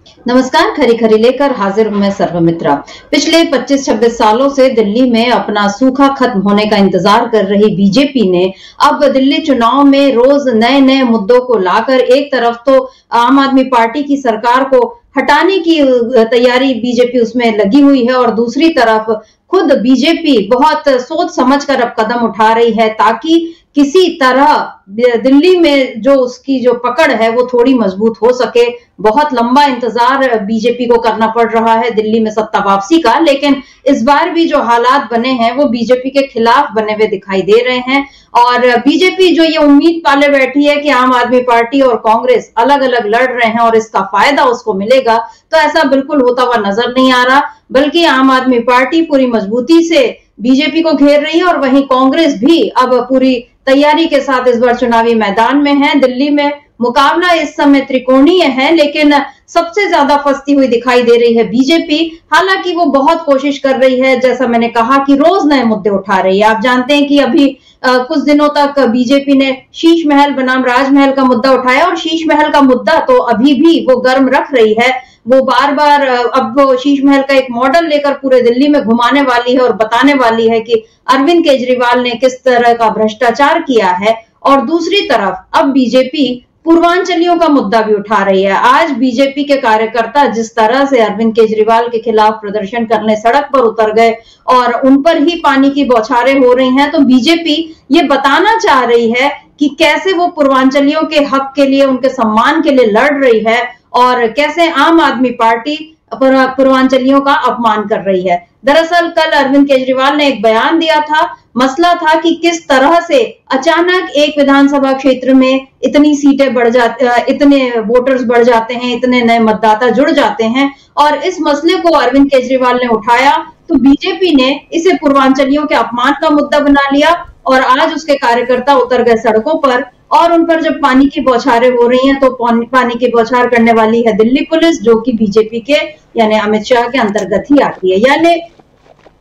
नमस्कार, खरी खरी लेकर हाजिर हूं मैं सर्वमित्रा। पिछले 25-26 सालों से दिल्ली में अपना सूखा खत्म होने का इंतजार कर रही बीजेपी ने अब दिल्ली चुनाव में रोज नए नए मुद्दों को लाकर एक तरफ तो आम आदमी पार्टी की सरकार को हटाने की तैयारी बीजेपी उसमें लगी हुई है और दूसरी तरफ खुद बीजेपी बहुत सोच समझकर अब कदम उठा रही है ताकि किसी तरह दिल्ली में जो उसकी जो पकड़ है वो थोड़ी मजबूत हो सके। बहुत लंबा इंतजार बीजेपी को करना पड़ रहा है दिल्ली में सत्ता वापसी का, लेकिन इस बार भी जो हालात बने हैं वो बीजेपी के खिलाफ बने हुए दिखाई दे रहे हैं और बीजेपी जो ये उम्मीद पाले बैठी है कि आम आदमी पार्टी और कांग्रेस अलग अलग लड़ रहे हैं और इसका फायदा उसको मिलेगा, तो ऐसा बिल्कुल होता हुआ नजर नहीं आ रहा। बल्कि आम आदमी पार्टी पूरी मजबूती से बीजेपी को घेर रही है और वहीं कांग्रेस भी अब पूरी तैयारी के साथ इस बार चुनावी मैदान में है। दिल्ली में मुकाबला इस समय त्रिकोणीय है, लेकिन सबसे ज्यादा फंसती हुई दिखाई दे रही है बीजेपी। हालांकि वो बहुत कोशिश कर रही है, जैसा मैंने कहा कि रोज नए मुद्दे उठा रही है। आप जानते हैं कि अभी कुछ दिनों तक बीजेपी ने शीश महल बनाम राजमहल का मुद्दा उठाया और शीश महल का मुद्दा तो अभी भी वो गर्म रख रही है। वो बार बार अब वो शीश महल का एक मॉडल लेकर पूरे दिल्ली में घुमाने वाली है और बताने वाली है कि अरविंद केजरीवाल ने किस तरह का भ्रष्टाचार किया है। और दूसरी तरफ अब बीजेपी पूर्वांचलियों का मुद्दा भी उठा रही है। आज बीजेपी के कार्यकर्ता जिस तरह से अरविंद केजरीवाल के खिलाफ प्रदर्शन करने सड़क पर उतर गए और उन पर ही पानी की बौछारें हो रही हैं, तो बीजेपी ये बताना चाह रही है कि कैसे वो पूर्वांचलियों के हक के लिए, उनके सम्मान के लिए लड़ रही है और कैसे आम आदमी पार्टी पूर्वांचलियों का अपमान कर रही है। दरअसल कल अरविंद केजरीवाल ने एक बयान दिया था। मसला था कि किस तरह से अचानक एक विधानसभा क्षेत्र में इतनी सीटें बढ़ जाती, इतने वोटर्स बढ़ जाते हैं, इतने नए मतदाता जुड़ जाते हैं और इस मसले को अरविंद केजरीवाल ने उठाया तो बीजेपी ने इसे पूर्वांचलियों के अपमान का मुद्दा बना लिया और आज उसके कार्यकर्ता उतर गए सड़कों पर और उन पर जब पानी की बौछारें हो रही हैं तो पानी की बौछार करने वाली है दिल्ली पुलिस, जो कि बीजेपी के यानी अमित शाह के अंतर्गत ही आती है। यानी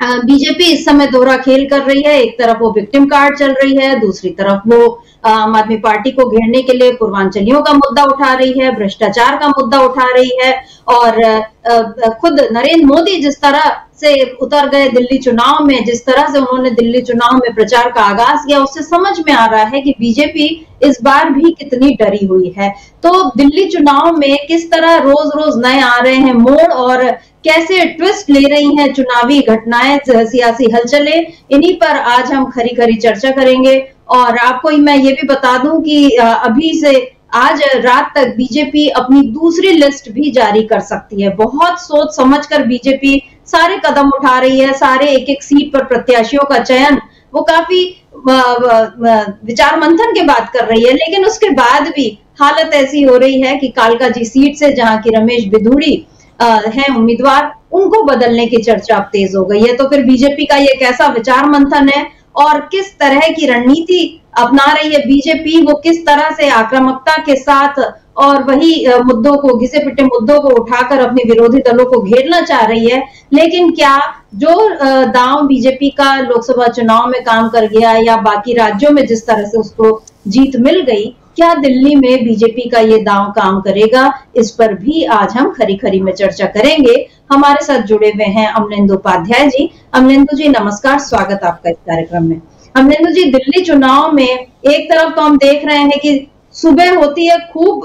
बीजेपी इस समय दोहरा खेल कर रही है। एक तरफ वो विक्टिम कार्ड चल रही है, दूसरी तरफ वो आम आदमी पार्टी को घेरने के लिए पूर्वांचलियों का मुद्दा उठा रही है, भ्रष्टाचार का मुद्दा उठा रही है और खुद नरेंद्र मोदी जिस तरह से उतर गए दिल्ली चुनाव में, जिस तरह से उन्होंने दिल्ली चुनाव में प्रचार का आगाज किया, उससे समझ में आ रहा है कि बीजेपी इस बार भी कितनी डरी हुई है। तो दिल्ली चुनाव में किस तरह रोज रोज नए आ रहे हैं मोड़ और कैसे ट्विस्ट ले रही हैं चुनावी घटनाएं, सियासी हलचलें, इन्हीं पर आज हम खरी खरी चर्चा करेंगे। और आपको मैं ये भी बता दूं कि अभी से आज रात तक बीजेपी अपनी दूसरी लिस्ट भी जारी कर सकती है। बहुत सोच समझकर बीजेपी सारे कदम उठा रही है। सारे एक एक सीट पर प्रत्याशियों का चयन वो काफी विचार मंथन के बाद कर रही है, लेकिन उसके बाद भी हालत ऐसी हो रही है कि कालकाजी सीट से जहां की रमेश बिधूड़ी है उम्मीदवार, उनको बदलने की चर्चा अब तेज हो गई है। तो फिर बीजेपी का ये कैसा विचार मंथन है और किस तरह की रणनीति अपना रही है बीजेपी, वो किस तरह से आक्रामकता के साथ और वही मुद्दों को, घिसे पिटे मुद्दों को उठाकर अपने विरोधी दलों को घेरना चाह रही है। लेकिन क्या जो दांव बीजेपी का लोकसभा चुनाव में काम कर गया या बाकी राज्यों में जिस तरह से उसको जीत मिल गई, क्या दिल्ली में बीजेपी का ये दांव काम करेगा? इस पर भी आज हम खरी खरी में चर्चा करेंगे। हमारे साथ जुड़े हुए हैं अमलेंदु उपाध्याय जी। अमलेंदु जी नमस्कार, स्वागत आपका इस कार्यक्रम में। अमलेंदु जी, दिल्ली चुनाव में एक तरफ तो हम देख रहे हैं कि सुबह होती है खूब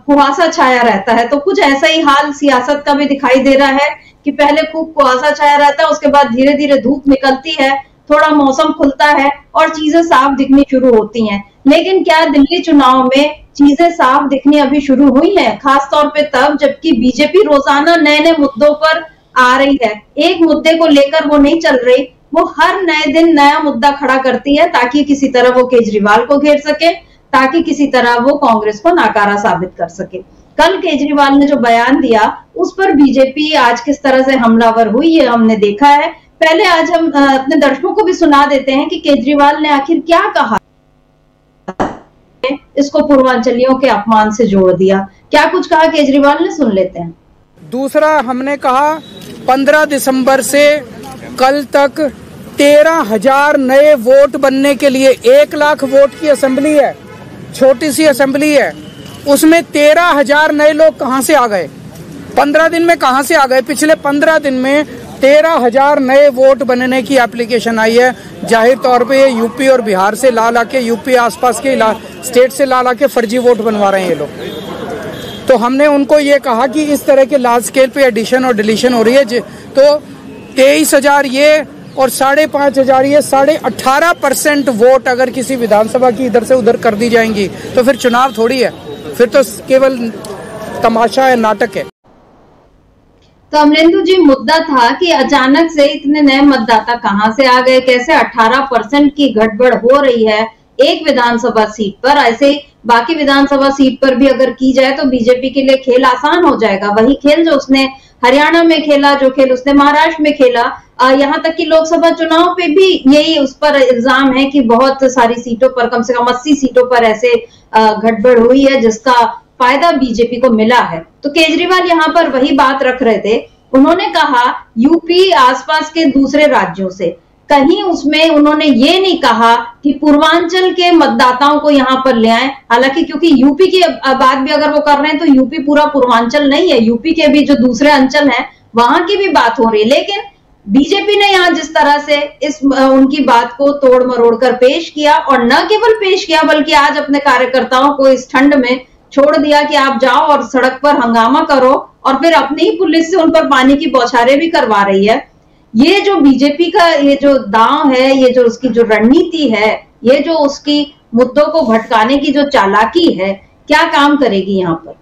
कुहासा छाया रहता है, तो कुछ ऐसा ही हाल सियासत का भी दिखाई दे रहा है कि पहले खूब कुहासा छाया रहता है, उसके बाद धीरे धीरे धूप निकलती है, थोड़ा मौसम खुलता है और चीजें साफ दिखनी शुरू होती हैं। लेकिन क्या दिल्ली चुनाव में चीजें साफ दिखनी अभी शुरू हुई हैं? खासतौर पे तब जबकि बीजेपी रोजाना नए नए मुद्दों पर आ रही है। एक मुद्दे को लेकर वो नहीं चल रही, वो हर नए दिन नया मुद्दा खड़ा करती है ताकि किसी तरह वो केजरीवाल को घेर सके, ताकि किसी तरह वो कांग्रेस को नाकारा साबित कर सके। कल केजरीवाल ने जो बयान दिया उस पर बीजेपी आज किस तरह से हमलावर हुई है हमने देखा है। पहले आज हम अपने दर्शकों को भी सुना देते हैं कि केजरीवाल ने आखिर क्या कहा, इसको पूर्वांचलियों के अपमान से जोड़ दिया। क्या कुछ कहा केजरीवाल ने, सुन लेते हैं। दूसरा हमने कहा 15 दिसंबर से कल तक 13,000 नए वोट बनने के लिए 1 लाख वोट की असेंबली है, छोटी सी असेंबली है, उसमें 13,000 नए लोग कहां से आ गए? 15 दिन में कहां से आ गए? पिछले 15 दिन में 13,000 नए वोट बनने की एप्लीकेशन आई है। जाहिर तौर पे ये यूपी और बिहार से ला के, यूपी आसपास के स्टेट से ला के फर्जी वोट बनवा रहे हैं ये लोग। तो हमने उनको ये कहा कि इस तरह के लार्ज स्केल पे एडिशन और डिलीशन हो रही है, तो 23,000 ये और 5,500 ये 18.5% वोट अगर किसी विधानसभा की इधर से उधर कर दी जाएंगी तो फिर चुनाव थोड़ी है, फिर तो केवल तमाशा है, नाटक है। तो अमरेंदु जी, मुद्दा था कि अचानक से इतने नए मतदाता कहां से आ गए, कैसे 18% की गड़बड़ हो रही है एक विधानसभा सीट पर। ऐसे बाकी विधानसभा सीट पर भी अगर की जाए तो बीजेपी के लिए खेल आसान हो जाएगा। वही खेल जो उसने हरियाणा में खेला, जो खेल उसने महाराष्ट्र में खेला, यहाँ तक कि लोकसभा चुनाव पे भी यही उस पर इल्जाम है कि बहुत सारी सीटों पर, कम से कम 80 सीटों पर ऐसे गड़बड़ हुई है जिसका फायदा बीजेपी को मिला है। तो केजरीवाल यहाँ पर वही बात रख रहे थे। उन्होंने कहा यूपी आसपास के दूसरे राज्यों से, कहीं उसमें उन्होंने ये नहीं कहा कि पूर्वांचल के मतदाताओं को यहाँ पर ले आए। हालांकि क्योंकि यूपी की बात भी अगर वो कर रहे हैं तो यूपी पूरा पूर्वांचल नहीं है, यूपी के भी जो दूसरे अंचल हैं वहां की भी बात हो रही है। लेकिन बीजेपी ने यहाँ जिस तरह से उनकी बात को तोड़ मरोड़ कर पेश किया, और न केवल पेश किया बल्कि आज अपने कार्यकर्ताओं को इस ठंड में छोड़ दिया कि आप जाओ और सड़क पर हंगामा करो, और फिर अपनी ही पुलिस से उन पर पानी की बौछारें भी करवा रही है। ये जो बीजेपी का ये जो दांव है, ये जो उसकी जो रणनीति है, ये जो उसकी मुद्दों को भटकाने की जो चालाकी है, क्या काम करेगी यहाँ पर?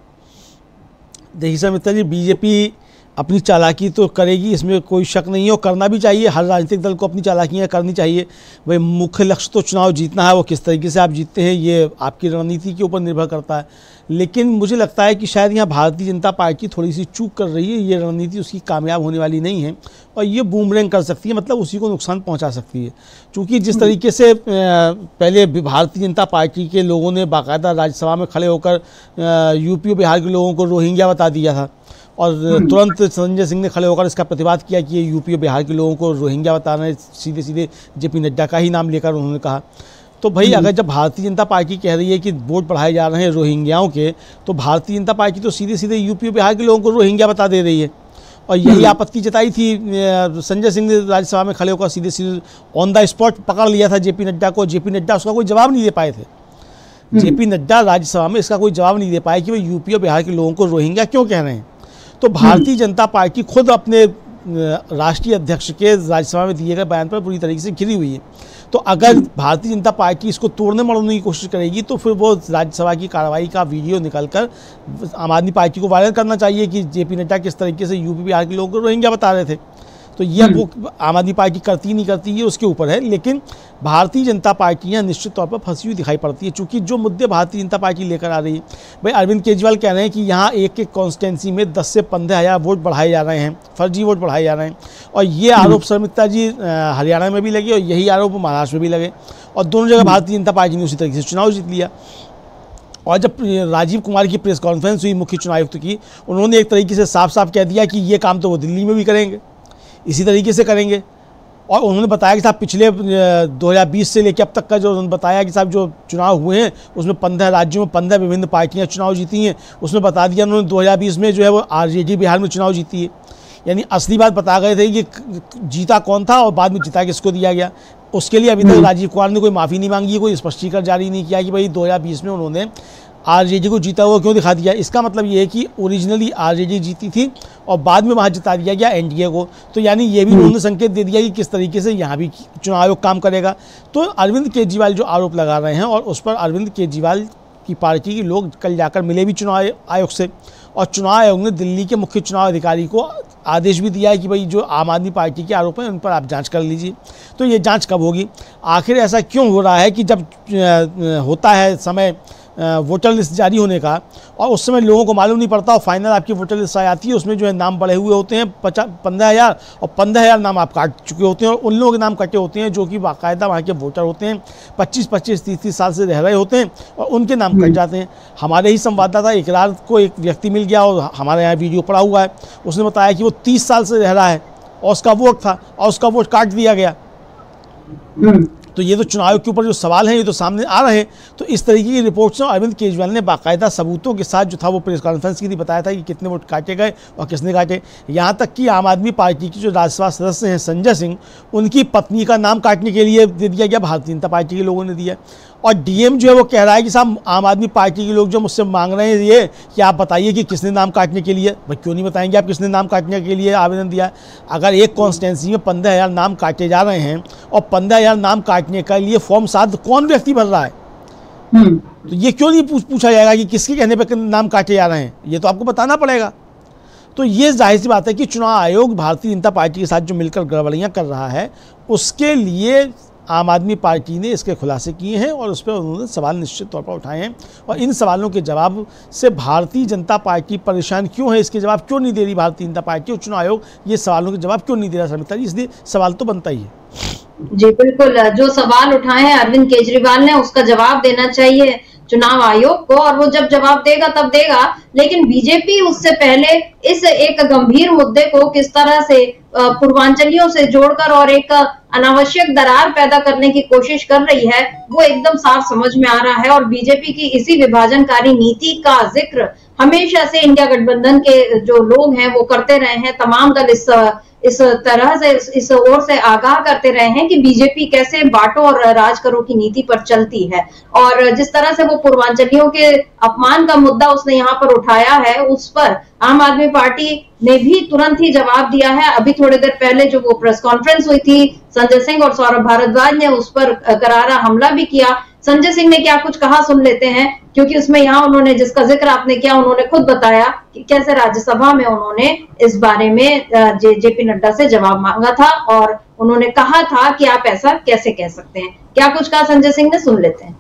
देखिए समिता जी, बीजेपी अपनी चालाकी तो करेगी, इसमें कोई शक नहीं है, और करना भी चाहिए। हर राजनीतिक दल को अपनी चालाकियाँ करनी चाहिए। भाई मुख्य लक्ष्य तो चुनाव जीतना है, वो किस तरीके से आप जीतते हैं ये आपकी रणनीति के ऊपर निर्भर करता है। लेकिन मुझे लगता है कि शायद यहाँ भारतीय जनता पार्टी थोड़ी सी चूक कर रही है। ये रणनीति उसकी कामयाब होने वाली नहीं है और ये बूमरैंग कर सकती है, मतलब उसी को नुकसान पहुँचा सकती है। क्योंकि जिस तरीके से पहले भारतीय जनता पार्टी के लोगों ने बाकायदा राज्यसभा में खड़े होकर यूपी और बिहार के लोगों को रोहिंग्या बता दिया था, और तुरंत संजय सिंह ने खड़े होकर इसका प्रतिवाद किया कि ये यूपी और बिहार के लोगों को रोहिंग्या बता रहे हैं, सीधे सीधे जेपी नड्डा का ही नाम लेकर उन्होंने कहा। तो भाई अगर जब भारतीय जनता पार्टी कह रही है कि वोट बढ़ाए जा रहे हैं रोहिंग्याओं के, तो भारतीय जनता पार्टी तो सीधे सीधे यूपी और बिहार के लोगों को रोहिंग्या बता दे रही है। और यही आपत्ति जताई थी संजय सिंह ने राज्यसभा में खड़े होकर, सीधे सीधे ऑन द स्पॉट पकड़ लिया था जेपी नड्डा को। जेपी नड्डा उसका कोई जवाब नहीं दे पाए थे। जेपी नड्डा राज्यसभा में इसका कोई जवाब नहीं दे पाए कि वो यूपी और बिहार के लोगों को रोहिंग्या क्यों कह रहे हैं। तो भारतीय जनता पार्टी खुद अपने राष्ट्रीय अध्यक्ष के राज्यसभा में दिए गए बयान पर पूरी तरीके से घिरी हुई है। तो अगर भारतीय जनता पार्टी इसको तोड़ने मरोड़ने की कोशिश करेगी तो फिर वो राज्यसभा की कार्रवाई का वीडियो निकालकर आम आदमी पार्टी को वायरल करना चाहिए कि जेपी नड्डा किस तरीके से यूपी बिहार के लोगों को रोहिंग्या बता रहे थे। तो ये वो आम आदमी पार्टी करती नहीं करती ये उसके ऊपर है। लेकिन भारतीय जनता पार्टी यहाँ निश्चित तौर पर फंसी हुई दिखाई पड़ती है, चूँकि जो मुद्दे भारतीय जनता पार्टी लेकर आ रही है, भाई अरविंद केजरीवाल कह रहे हैं कि यहाँ एक एक कॉन्स्टिट्यूंसी में 10 से 15,000 वोट बढ़ाए जा रहे हैं, फर्जी वोट बढ़ाए जा रहे हैं। और ये आरोप शर्मिष्ठा जी हरियाणा में भी लगे और यही आरोप महाराष्ट्र में भी लगे, और दोनों जगह भारतीय जनता पार्टी ने उसी तरीके से चुनाव जीत लिया। और जब राजीव कुमार की प्रेस कॉन्फ्रेंस हुई मुख्य चुनाव आयुक्त की, उन्होंने एक तरीके से साफ साफ कह दिया कि ये काम तो वो दिल्ली में भी करेंगे, इसी तरीके से करेंगे। और उन्होंने बताया कि साहब पिछले 2020 से लेकर अब तक का जो उन्होंने बताया कि साहब जो चुनाव हुए हैं उसमें 15 राज्यों में 15 विभिन्न पार्टियां चुनाव जीती हैं, उसमें बता दिया उन्होंने 2020 में जो है वो आरजेडी बिहार में चुनाव जीती है। यानी असली बात बता गए थे कि जीता कौन था और बाद में जिता किसको दिया गया। उसके लिए अभी तक राजीव कुमार ने कोई माफ़ी नहीं मांगी है, कोई स्पष्टीकरण जारी नहीं किया कि भाई 2020 में उन्होंने आरजेडी को जीता हुआ क्यों दिखा दिया। इसका मतलब ये है कि ओरिजिनली आरजेडी जीती थी और बाद में वहाँ जिता दिया गया एनडीए को। तो यानी ये भी उन्होंने संकेत दे दिया कि किस तरीके से यहाँ भी चुनाव आयोग काम करेगा। तो अरविंद केजरीवाल जो आरोप लगा रहे हैं, और उस पर अरविंद केजरीवाल की पार्टी के लोग कल जाकर मिले भी चुनाव आयोग से, और चुनाव आयोग ने दिल्ली के मुख्य चुनाव अधिकारी को आदेश भी दिया है कि भाई जो आम आदमी पार्टी के आरोप हैं उन पर आप जांच कर लीजिए। तो ये जांच कब होगी, आखिर ऐसा क्यों हो रहा है कि जब होता है समय वोटर लिस्ट जारी होने का और उस समय लोगों को मालूम नहीं पड़ता, और फाइनल आपकी वोटर लिस्ट आ जाती है, उसमें जो है नाम बढ़े हुए होते हैं 15,000, और 15,000 नाम आप काट चुके होते हैं, और उन लोगों के नाम कटे होते हैं जो कि बाकायदा वहाँ के वोटर होते हैं, 25-25, 30-30 साल से रह रहे होते हैं, और उनके नाम कट जाते हैं। हमारे ही संवाददाता इकरार को एक व्यक्ति मिल गया और हमारे यहाँ वीडियो पड़ा हुआ है, उसने बताया कि वो 30 साल से रह रहा है और उसका वोट था और उसका वोट काट दिया गया। तो ये तो चुनाव आयोग के ऊपर जो सवाल हैं ये तो सामने आ रहे हैं। तो इस तरीके की रिपोर्ट्स अरविंद केजरीवाल ने बाकायदा सबूतों के साथ जो था वो प्रेस कॉन्फ्रेंस की थी, बताया था कि कितने वोट काटे गए और किसने काटे। यहाँ तक कि आम आदमी पार्टी की जो राज्यसभा सदस्य हैं संजय सिंह, उनकी पत्नी का नाम काटने के लिए दे दिया गया, भारतीय जनता पार्टी के लोगों ने दिया। और डीएम जो है वो कह रहा है कि साहब आम आदमी पार्टी के लोग जो मुझसे मांग रहे हैं ये कि आप बताइए कि किसने नाम काटने के लिए। भाई क्यों नहीं बताएंगे आप किसने नाम काटने के लिए आवेदन दिया है? अगर एक कॉन्स्टिट्यूंसी में 15,000 नाम काटे जा रहे हैं और 15,000 नाम काटने के लिए फॉर्म 7 कौन व्यक्ति भर रहा है, तो ये क्यों नहीं पूछा जाएगा कि किसके कहने पर नाम काटे जा रहे हैं? ये तो आपको बताना पड़ेगा। तो ये जाहिर सी बात है कि चुनाव आयोग भारतीय जनता पार्टी के साथ जो मिलकर गड़बड़ियाँ कर रहा है उसके लिए आम आदमी पार्टी ने इसके खुलासे किए हैं और उस पर उन्होंने सवाल निश्चित तौर पर उठाए हैं। और इन सवालों के जवाब से भारतीय जनता पार्टी परेशान क्यों है, इसके जवाब क्यों नहीं दे रही भारतीय जनता पार्टी और चुनाव आयोग ये सवालों के जवाब क्यों नहीं दे रहा शर्मिष्ठा जी, इसलिए सवाल तो बनता ही है। जी बिल्कुल, जो सवाल उठाए हैं अरविंद केजरीवाल ने उसका जवाब देना चाहिए चुनाव आयोग को, और वो जब जवाब देगा तब देगा। लेकिन बीजेपी उससे पहले इस एक गंभीर मुद्दे को किस तरह से पूर्वांचलियों से जोड़कर और एक अनावश्यक दरार पैदा करने की कोशिश कर रही है वो एकदम साफ समझ में आ रहा है। और बीजेपी की इसी विभाजनकारी नीति का जिक्र हमेशा से इंडिया गठबंधन के जो लोग हैं वो करते रहे हैं। तमाम दल इस तरह से इस ओर से आगाह करते रहे हैं कि बीजेपी कैसे बांटो और राज करो की नीति पर चलती है। और जिस तरह से वो पूर्वांचलियों के अपमान का मुद्दा उसने यहाँ पर उठाया है उस पर आम आदमी पार्टी ने भी तुरंत ही जवाब दिया है। अभी थोड़ी देर पहले जो वो प्रेस कॉन्फ्रेंस हुई थी, संजय सिंह और सौरभ भारद्वाज ने उस पर करारा हमला भी किया। संजय सिंह ने क्या कुछ कहा सुन लेते हैं, क्योंकि उसमें यहाँ उन्होंने जिसका जिक्र आपने किया उन्होंने खुद बताया कि कैसे राज्यसभा में उन्होंने इस बारे में जेपी नड्डा से जवाब मांगा था और उन्होंने कहा था कि आप ऐसा कैसे कह सकते हैं। क्या कुछ कहा संजय सिंह ने, सुन लेते हैं।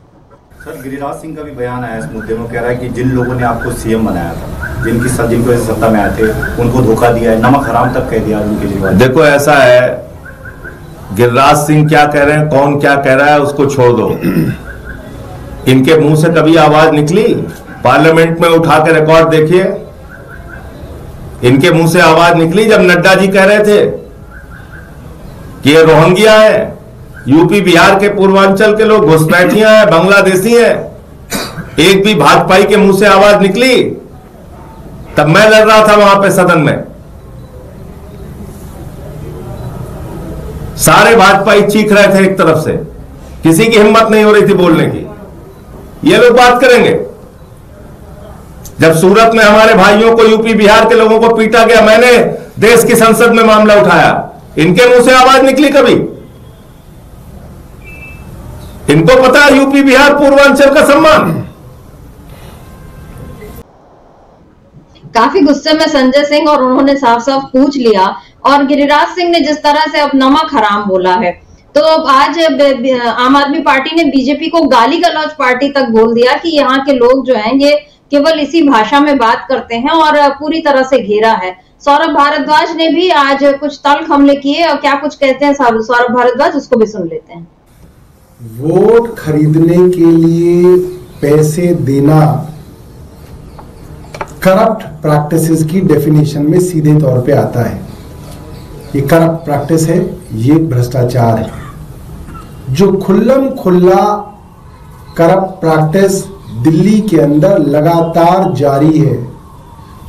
सर, गिरिराज सिंह का भी बयान आया इस मुद्दे में, कह रहा है कि जिन लोगों ने आपको सीएम बनाया था, जिनको सत्ता में आए थे, उनको धोखा दिया है, नमक हराम तक कह दिया केजरीवाल। देखो ऐसा है, गिरिराज सिंह क्या कह रहे हैं, कौन क्या कह रहा है उसको छोड़ दो। इनके मुंह से कभी आवाज निकली? पार्लियामेंट में उठा के रिकॉर्ड देखिए, इनके मुंह से आवाज निकली जब नड्डा जी कह रहे थे कि ये रोहिंग्या है, यूपी बिहार के पूर्वांचल के लोग घुसपैठियां हैं, बांग्लादेशी हैं, एक भी भाजपाई के मुंह से आवाज निकली? तब मैं लड़ रहा था वहां पे सदन में, सारे भाजपाई चीख रहे थे एक तरफ से, किसी की हिम्मत नहीं हो रही थी बोलने की। ये लोग बात करेंगे? जब सूरत में हमारे भाइयों को, यूपी बिहार के लोगों को पीटा गया, मैंने देश की संसद में मामला उठाया, इनके मुंह से आवाज निकली कभी? इनको पता है यूपी बिहार पूर्वांचल का सम्मान। काफी गुस्से में संजय सिंह और उन्होंने साफ साफ पूछ लिया। और गिरिराज सिंह ने जिस तरह से अब नमक हराम बोला है, तो आज आम आदमी पार्टी ने बीजेपी को गाली गलौज पार्टी तक बोल दिया कि यहाँ के लोग जो हैं ये केवल इसी भाषा में बात करते हैं और पूरी तरह से घेरा है। सौरभ भारद्वाज ने भी आज कुछ तल्ख हमले किए और क्या कुछ कहते हैं सौरभ भारद्वाज, उसको भी सुन लेते हैं। वोट खरीदने के लिए पैसे देना करप्ट प्रैक्टिसेस की डेफिनेशन में सीधे तौर पे आता है। ये करप्ट प्रैक्टिस है, ये भ्रष्टाचार है। जो खुल्लम खुल्ला करप्ट प्रैक्टिस दिल्ली के अंदर लगातार जारी है,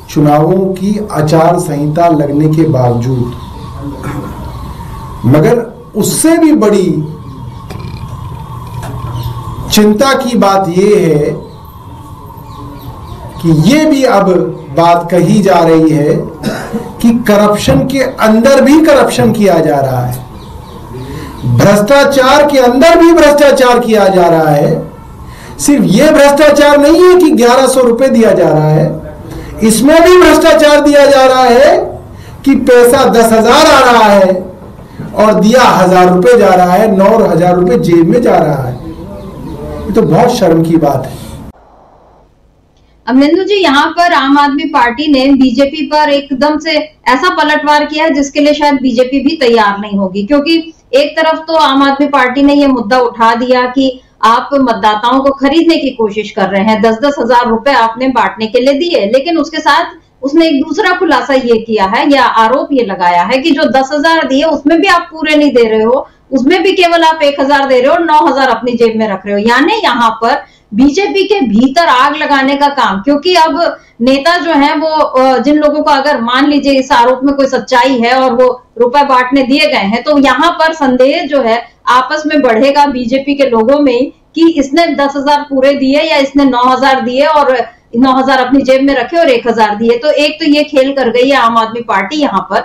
चुनावों की आचार संहिता लगने के बावजूद। मगर उससे भी बड़ी चिंता की बात यह है कि ये भी अब बात कही जा रही है कि करप्शन के अंदर भी करप्शन किया जा रहा है, भ्रष्टाचार के अंदर भी भ्रष्टाचार किया जा रहा है। सिर्फ ये भ्रष्टाचार नहीं है कि 1100 रुपए दिया जा रहा है, इसमें भी भ्रष्टाचार दिया जा रहा है कि पैसा 10,000 आ रहा है और दिया 1,000 रुपए जा रहा है, 9,000 रुपए जेब में जा रहा है। ये तो बहुत शर्म की बात है। अब निंदु जी, यहाँ पर आम आदमी पार्टी ने बीजेपी पर एकदम से ऐसा पलटवार किया है जिसके लिए शायद बीजेपी भी तैयार नहीं होगी, क्योंकि एक तरफ तो आम आदमी पार्टी ने यह मुद्दा उठा दिया कि आप मतदाताओं को खरीदने की कोशिश कर रहे हैं, 10-10 हजार रुपए आपने बांटने के लिए दिए, लेकिन उसके साथ उसने एक दूसरा खुलासा ये किया है या आरोप ये लगाया है कि जो 10,000 दिए उसमें भी आप पूरे नहीं दे रहे हो, उसमें भी केवल आप 1,000 दे रहे हो और 9,000 अपनी जेब में रख रहे हो। यानी यहाँ पर बीजेपी के भीतर आग लगाने का काम, क्योंकि अब नेता जो है वो जिन लोगों को अगर मान लीजिए इस आरोप में कोई सच्चाई है और वो रुपए बांटने दिए गए हैं, तो यहाँ पर संदेह जो है आपस में बढ़ेगा बीजेपी के लोगों में कि इसने 10,000 पूरे दिए या इसने 9,000 दिए और 9,000 अपनी जेब में रखे और 1,000 दिए। तो एक तो ये खेल कर गई है आम आदमी पार्टी यहाँ पर,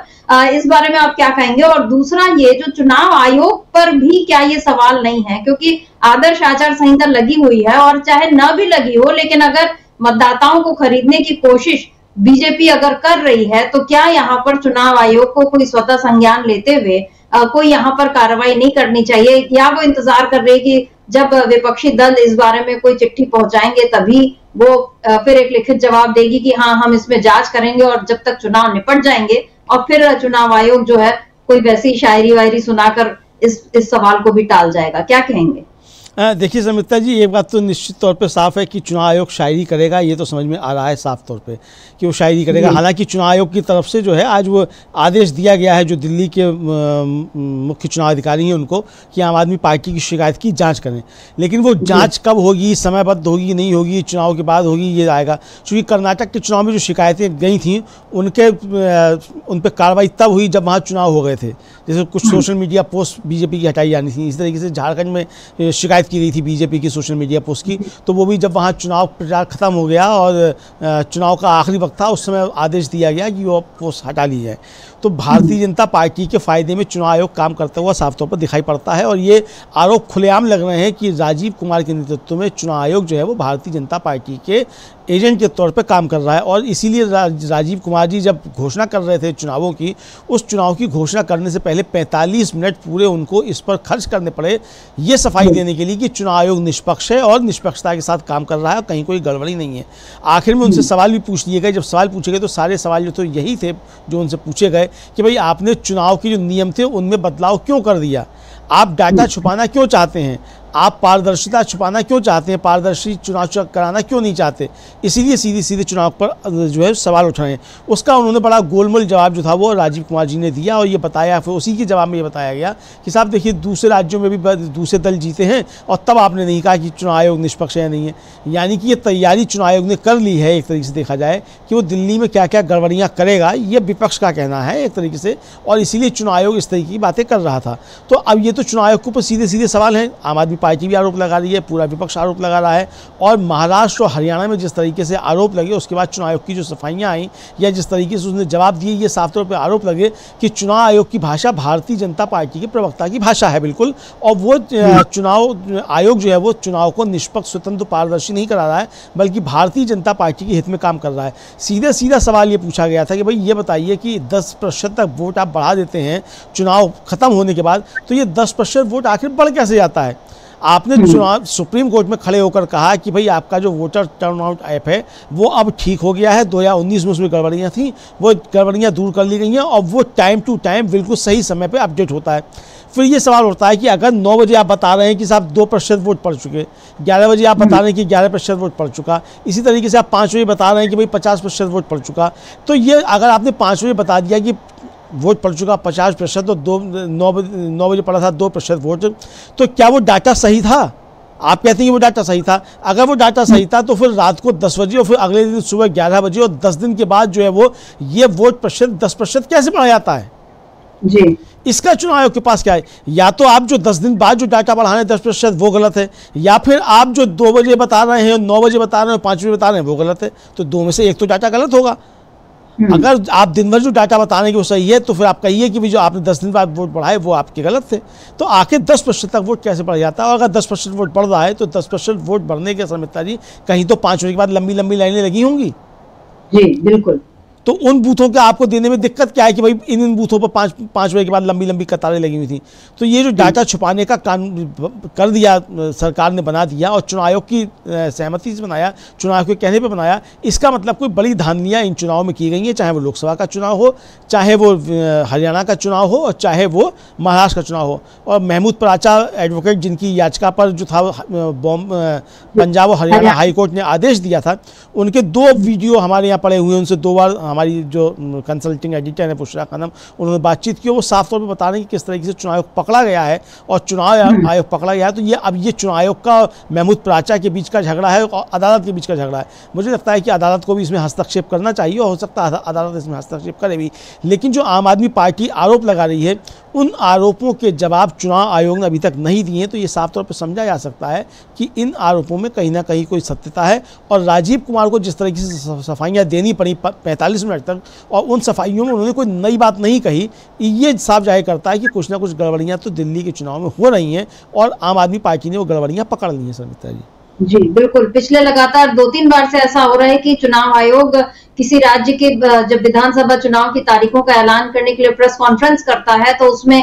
इस बारे में आप क्या कहेंगे? और दूसरा ये जो चुनाव आयोग पर भी क्या ये सवाल नहीं है, क्योंकि आदर्श आचार संहिता लगी हुई है और चाहे न भी लगी हो, लेकिन अगर मतदाताओं को खरीदने की कोशिश बीजेपी अगर कर रही है तो क्या यहाँ पर चुनाव आयोग को कोई स्वतः संज्ञान लेते हुए कोई यहाँ पर कार्रवाई नहीं करनी चाहिए, या वो इंतजार कर रही है कि जब विपक्षी दल इस बारे में कोई चिट्ठी पहुंचाएंगे तभी वो फिर एक लिखित जवाब देगी कि हाँ हम इसमें जांच करेंगे और जब तक चुनाव निपट जाएंगे और फिर चुनाव आयोग जो है कोई वैसी शायरी वायरी सुनाकर इस सवाल को भी टाल जाएगा? क्या कहेंगे? देखिए समिता जी, एक बात तो निश्चित तौर पे साफ है कि चुनाव आयोग शायरी करेगा, ये तो समझ में आ रहा है साफ तौर पे कि वो शायरी करेगा। हालांकि चुनाव आयोग की तरफ से जो है आज वो आदेश दिया गया है, जो दिल्ली के मुख्य चुनाव अधिकारी हैं उनको, कि आम आदमी पार्टी की शिकायत की जांच करें। लेकिन वो जांच कब होगी, समयबद्ध होगी नहीं होगी, चुनाव के बाद होगी, ये आएगा। क्योंकि कर्नाटक के चुनाव में जो शिकायतें गई थी उन पर कार्रवाई तब हुई जब वहाँ चुनाव हो गए थे। जैसे कुछ सोशल मीडिया पोस्ट बीजेपी की हटाई जानी थी, इस तरीके से झारखंड में शिकायत की गई थी बीजेपी की सोशल मीडिया पोस्ट की, तो वो भी जब वहाँ चुनाव प्रचार खत्म हो गया और चुनाव का आखिरी वक्त था, उस समय आदेश दिया गया कि वो पोस्ट हटा ली जाए। तो भारतीय जनता पार्टी के फायदे में चुनाव आयोग काम करता हुआ साफ तौर पर दिखाई पड़ता है और ये आरोप खुलेआम लग रहे हैं कि राजीव कुमार के नेतृत्व में चुनाव आयोग जो है वो भारतीय जनता पार्टी के एजेंट के तौर पर काम कर रहा है। और इसीलिए राजीव कुमार जी जब घोषणा कर रहे थे चुनावों की, उस चुनाव की घोषणा करने से पहले 45 मिनट पूरे उनको इस पर खर्च करने पड़े, ये सफाई देने के लिए कि चुनाव आयोग निष्पक्ष है और निष्पक्षता के साथ काम कर रहा है, कहीं कोई गड़बड़ी नहीं है। आखिर में उनसे सवाल भी पूछ लिए गए। जब सवाल पूछे गए तो सारे सवाल जो थे यही थे जो उनसे पूछे गए कि भाई आपने चुनाव के जो नियम थे उनमें बदलाव क्यों कर दिया, आप डाटा छुपाना क्यों चाहते हैं, आप पारदर्शिता छुपाना क्यों चाहते हैं, पारदर्शी चुनाव कराना क्यों नहीं चाहते, इसीलिए सीधे सीधे चुनाव पर जो है सवाल उठ रहे हैं। उसका उन्होंने बड़ा गोलमोल जवाब जो था वो राजीव कुमार जी ने दिया और ये बताया, फिर उसी के जवाब में ये बताया गया कि साहब देखिए दूसरे राज्यों में भी दूसरे दल जीते हैं और तब आपने नहीं कहा कि चुनाव आयोग निष्पक्ष है नहीं है। यानी कि ये तैयारी चुनाव आयोग ने कर ली है एक तरीके से देखा जाए कि वो दिल्ली में क्या क्या गड़बड़ियाँ करेगा, ये विपक्ष का कहना है एक तरीके से, और इसीलिए चुनाव आयोग इस तरीके की बातें कर रहा था। तो अब ये तो चुनाव आयोग के ऊपर सीधे सीधे सवाल हैं। आम आदमी पार्टी भी आरोप लगा रही है, पूरा विपक्ष आरोप लगा रहा है, और महाराष्ट्र और हरियाणा में जिस तरीके से आरोप लगे उसके बाद चुनाव आयोग की जो सफाइयां आई या जिस तरीके से उसने जवाब दिए, ये साफ तौर पर आरोप लगे कि चुनाव आयोग की भाषा भारतीय जनता पार्टी के प्रवक्ता की भाषा है बिल्कुल, और वो चुनाव आयोग जो है वो चुनाव को निष्पक्ष, स्वतंत्र, पारदर्शी नहीं करा रहा है बल्कि भारतीय जनता पार्टी के हित में काम कर रहा है। सीधा सीधा सवाल ये पूछा गया था कि भाई ये बताइए कि 10% तक वोट आप बढ़ा देते हैं चुनाव खत्म होने के बाद, तो ये 10% वोट आखिर बढ़ कैसे जाता है? आपने चुनाव सुप्रीम कोर्ट में खड़े होकर कहा कि भाई आपका जो वोटर टर्नआउट ऐप है वो अब ठीक हो गया है, 2019 में उसमें गड़बड़ियाँ थी, वो गड़बड़ियाँ दूर कर ली गई हैं और वो टाइम टू टाइम बिल्कुल सही समय पे अपडेट होता है। फिर ये सवाल उठता है कि अगर 9 बजे आप बता रहे हैं कि साहब 2% वोट पड़ चुके, 11 बजे आप बता रहे हैं कि 11% वोट पड़ चुका, इसी तरीके से आप 5 बजे बता रहे हैं कि भाई 50% वोट पड़ चुका, तो ये अगर आपने 5 बजे बता दिया कि वोट पड़ चुका 50%, तो 9 बजे पड़ा था 2% वोट, तो क्या वो डाटा सही था? आप कहते हैं कि वो डाटा सही था। अगर वो डाटा सही था तो फिर रात को 10 बजे और फिर अगले दिन सुबह 11 बजे और 10 दिन के बाद जो है वो ये वोट प्रतिशत 10% कैसे बढ़ा जाता है जी? इसका चुनाव आयोग के पास क्या है? या तो आप जो 10 दिन बाद जो डाटा बढ़ाने 10% वो गलत है, या फिर आप जो 2 बजे बता रहे हैं, 9 बजे बता रहे हैं, 5 बजे बता रहे हैं वो गलत है। तो दो में से एक तो डाटा गलत होगा। अगर आप दिन भर जो डाटा बता रहे हैं कि वो सही है तो फिर आप कहिए कि भी जो आपने 10 दिन बाद वोट बढ़ाए वो आपके गलत थे। तो आखिर 10% तक वोट कैसे बढ़ जाता है? और अगर 10% वोट बढ़ रहा है तो 10% वोट बढ़ने के समिता जी कहीं तो 5 बजे के बाद लंबी लंबी लाइनें लगी होंगी। जी बिल्कुल। तो उन बूथों के आपको देने में दिक्कत क्या है कि भाई इन बूथों पर 5 बजे के बाद लंबी लंबी कतारें लगी हुई थी। तो ये जो डाटा छुपाने का कानून कर दिया सरकार ने, बना दिया और चुनाव आयोग की सहमति से बनाया, चुनाव के कहने पर बनाया, इसका मतलब कोई बड़ी धांधलियाँ इन चुनाव में की गई हैं, चाहे वो लोकसभा का चुनाव हो, चाहे वो हरियाणा का चुनाव हो और चाहे वो महाराष्ट्र का चुनाव हो। और महमूद पराचा एडवोकेट, जिनकी याचिका पर जो था पंजाब और हरियाणा हाई कोर्ट ने आदेश दिया था, उनके 2 वीडियो हमारे यहाँ पड़े हुए हैं। उनसे 2 बार हमारी जो कंसल्टिंग एडिटर है पुष्रा खानम, उन्होंने बातचीत की। वो साफ तौर पर बता रहे हैं कि किस तरीके से चुनाव आयोग पकड़ा गया है और चुनाव आयोग पकड़ा गया है। तो ये अब ये चुनाव आयोग का महमूद पराचा के बीच का झगड़ा है और अदालत के बीच का झगड़ा है। मुझे लगता है कि अदालत को भी इसमें हस्तक्षेप करना चाहिए और हो सकता है अदालत इसमें हस्तक्षेप करे भी। लेकिन जो आम आदमी पार्टी आरोप लगा रही है, उन आरोपों के जवाब चुनाव आयोग ने अभी तक नहीं दिए। तो ये साफ तौर पर समझा जा सकता है कि इन आरोपों में कहीं ना कहीं कोई सत्यता है। और राजीव कुमार को जिस तरीके से सफाइयाँ देनी पड़ी 45 मिनट तक, और उन सफाइयों में उन्होंने कोई नई बात नहीं कही, ये साफ जाहिर करता है कि कुछ ना कुछ गड़बड़ियाँ तो दिल्ली के चुनाव में हो रही हैं और आम आदमी पार्टी ने वो गड़बड़ियाँ पकड़ ली हैं। समिता जी जी बिल्कुल, पिछले लगातार 2-3 बार से ऐसा हो रहा है कि चुनाव आयोग किसी राज्य के जब विधानसभा चुनाव की तारीखों का ऐलान करने के लिए प्रेस कॉन्फ्रेंस करता है तो उसमें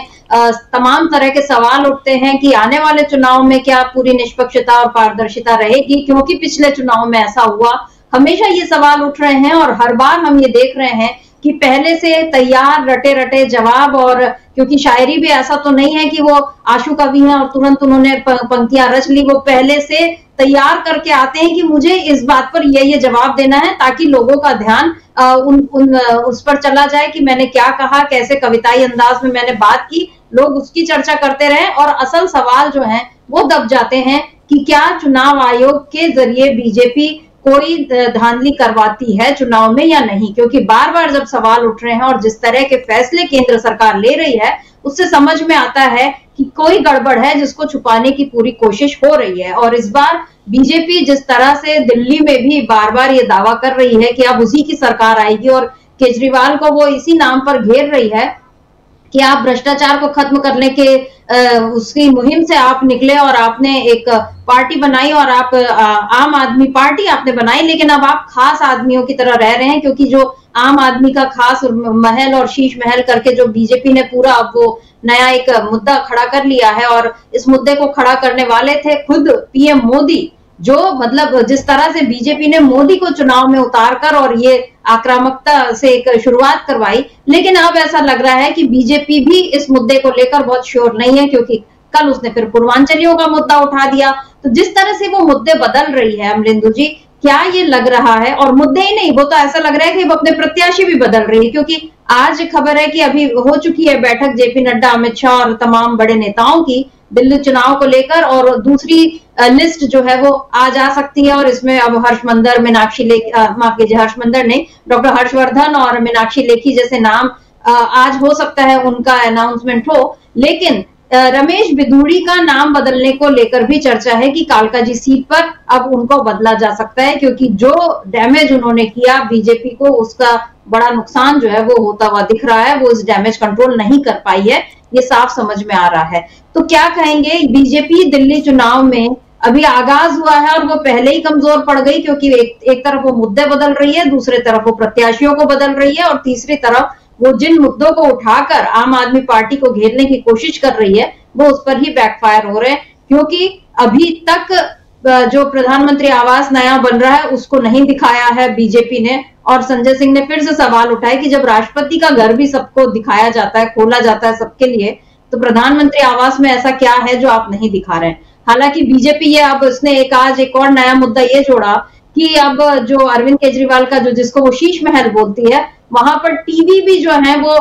तमाम तरह के सवाल उठते हैं कि आने वाले चुनाव में क्या पूरी निष्पक्षता और पारदर्शिता रहेगी, क्योंकि पिछले चुनाव में ऐसा हुआ। हमेशा ये सवाल उठ रहे हैं और हर बार हम ये देख रहे हैं कि पहले से तैयार रटे रटे जवाब, और क्योंकि शायरी भी ऐसा तो नहीं है कि वो आशु कवि हैं और तुरंत उन्होंने पंक्तियां रच ली, वो पहले से तैयार करके आते हैं कि मुझे इस बात पर ये जवाब देना है, ताकि लोगों का ध्यान उस पर चला जाए कि मैंने क्या कहा, कैसे कविताई अंदाज में मैंने बात की, लोग उसकी चर्चा करते रहें और असल सवाल जो हैं वो दब जाते हैं कि क्या चुनाव आयोग के जरिए बीजेपी कोई धांधली करवाती है चुनाव में या नहीं। क्योंकि बार बार जब सवाल उठ रहे हैं और जिस तरह के फैसले केंद्र सरकार ले रही है, उससे समझ में आता है कि कोई गड़बड़ है जिसको छुपाने की पूरी कोशिश हो रही है। और इस बार बीजेपी जिस तरह से दिल्ली में भी बार बार ये दावा कर रही है कि अब उसी की सरकार आएगी और केजरीवाल को वो इसी नाम पर घेर रही है कि आप भ्रष्टाचार को खत्म करने के उसकी मुहिम से आप निकले और आपने एक पार्टी बनाई और आप आम आदमी पार्टी आपने बनाई, लेकिन अब आप खास आदमियों की तरह रह रहे हैं, क्योंकि जो आम आदमी का खास महल और शीश महल करके जो बीजेपी ने पूरा अब वो नया एक मुद्दा खड़ा कर लिया है। और इस मुद्दे को खड़ा करने वाले थे खुद पीएम मोदी, जो मतलब जिस तरह से बीजेपी ने मोदी को चुनाव में उतारकर और ये आक्रामकता से एक शुरुआत करवाई, लेकिन अब ऐसा लग रहा है कि बीजेपी भी इस मुद्दे को लेकर बहुत श्योर नहीं है, क्योंकि कल उसने फिर पूर्वांचलियों का मुद्दा उठा दिया। तो जिस तरह से वो मुद्दे बदल रही है अमरिंदु जी, क्या ये लग रहा है, और मुद्दे ही नहीं, वो तो ऐसा लग रहा है कि वो अपने प्रत्याशी भी बदल रही है। क्योंकि आज खबर है कि अभी हो चुकी है बैठक जेपी नड्डा, अमित शाह और तमाम बड़े नेताओं की दिल्ली चुनाव को लेकर, और दूसरी लिस्ट जो है वो आ जा सकती है। और इसमें अब हर्षमंदर, मीनाक्षी लेखी, माफ कीजिए हर्षमंदर नहीं, डॉक्टर हर्षवर्धन और मीनाक्षी लेखी जैसे नाम आज हो सकता है उनका अनाउंसमेंट हो। लेकिन रमेश बिधूड़ी का नाम बदलने को लेकर भी चर्चा है कि कालकाजी सीट पर अब उनको बदला जा सकता है, क्योंकि जो डैमेज उन्होंने किया बीजेपी को, उसका बड़ा नुकसान जो है वो होता हुआ दिख रहा है। वो इस डैमेज कंट्रोल नहीं कर पाई है, ये साफ समझ में आ रहा है। तो क्या कहेंगे, बीजेपी दिल्ली चुनाव में अभी आगाज हुआ है और वो पहले ही कमजोर पड़ गई, क्योंकि एक तरफ वो मुद्दे बदल रही है, दूसरी तरफ वो प्रत्याशियों को बदल रही है, और तीसरी तरफ वो जिन मुद्दों को उठाकर आम आदमी पार्टी को घेरने की कोशिश कर रही है वो उस पर ही बैकफायर हो रहे हैं। क्योंकि अभी तक जो प्रधानमंत्री आवास नया बन रहा है उसको नहीं दिखाया है बीजेपी ने, और संजय सिंह ने फिर से सवाल उठाया कि जब राष्ट्रपति का घर भी सबको दिखाया जाता है, खोला जाता है सबके लिए, तो प्रधानमंत्री आवास में ऐसा क्या है जो आप नहीं दिखा रहे हैं। हालांकि बीजेपी ये अब उसने एक और नया मुद्दा ये जोड़ा कि अब जो अरविंद केजरीवाल का जो जिसको वो शीश महल बोलती है, वहां पर टीवी भी जो है वो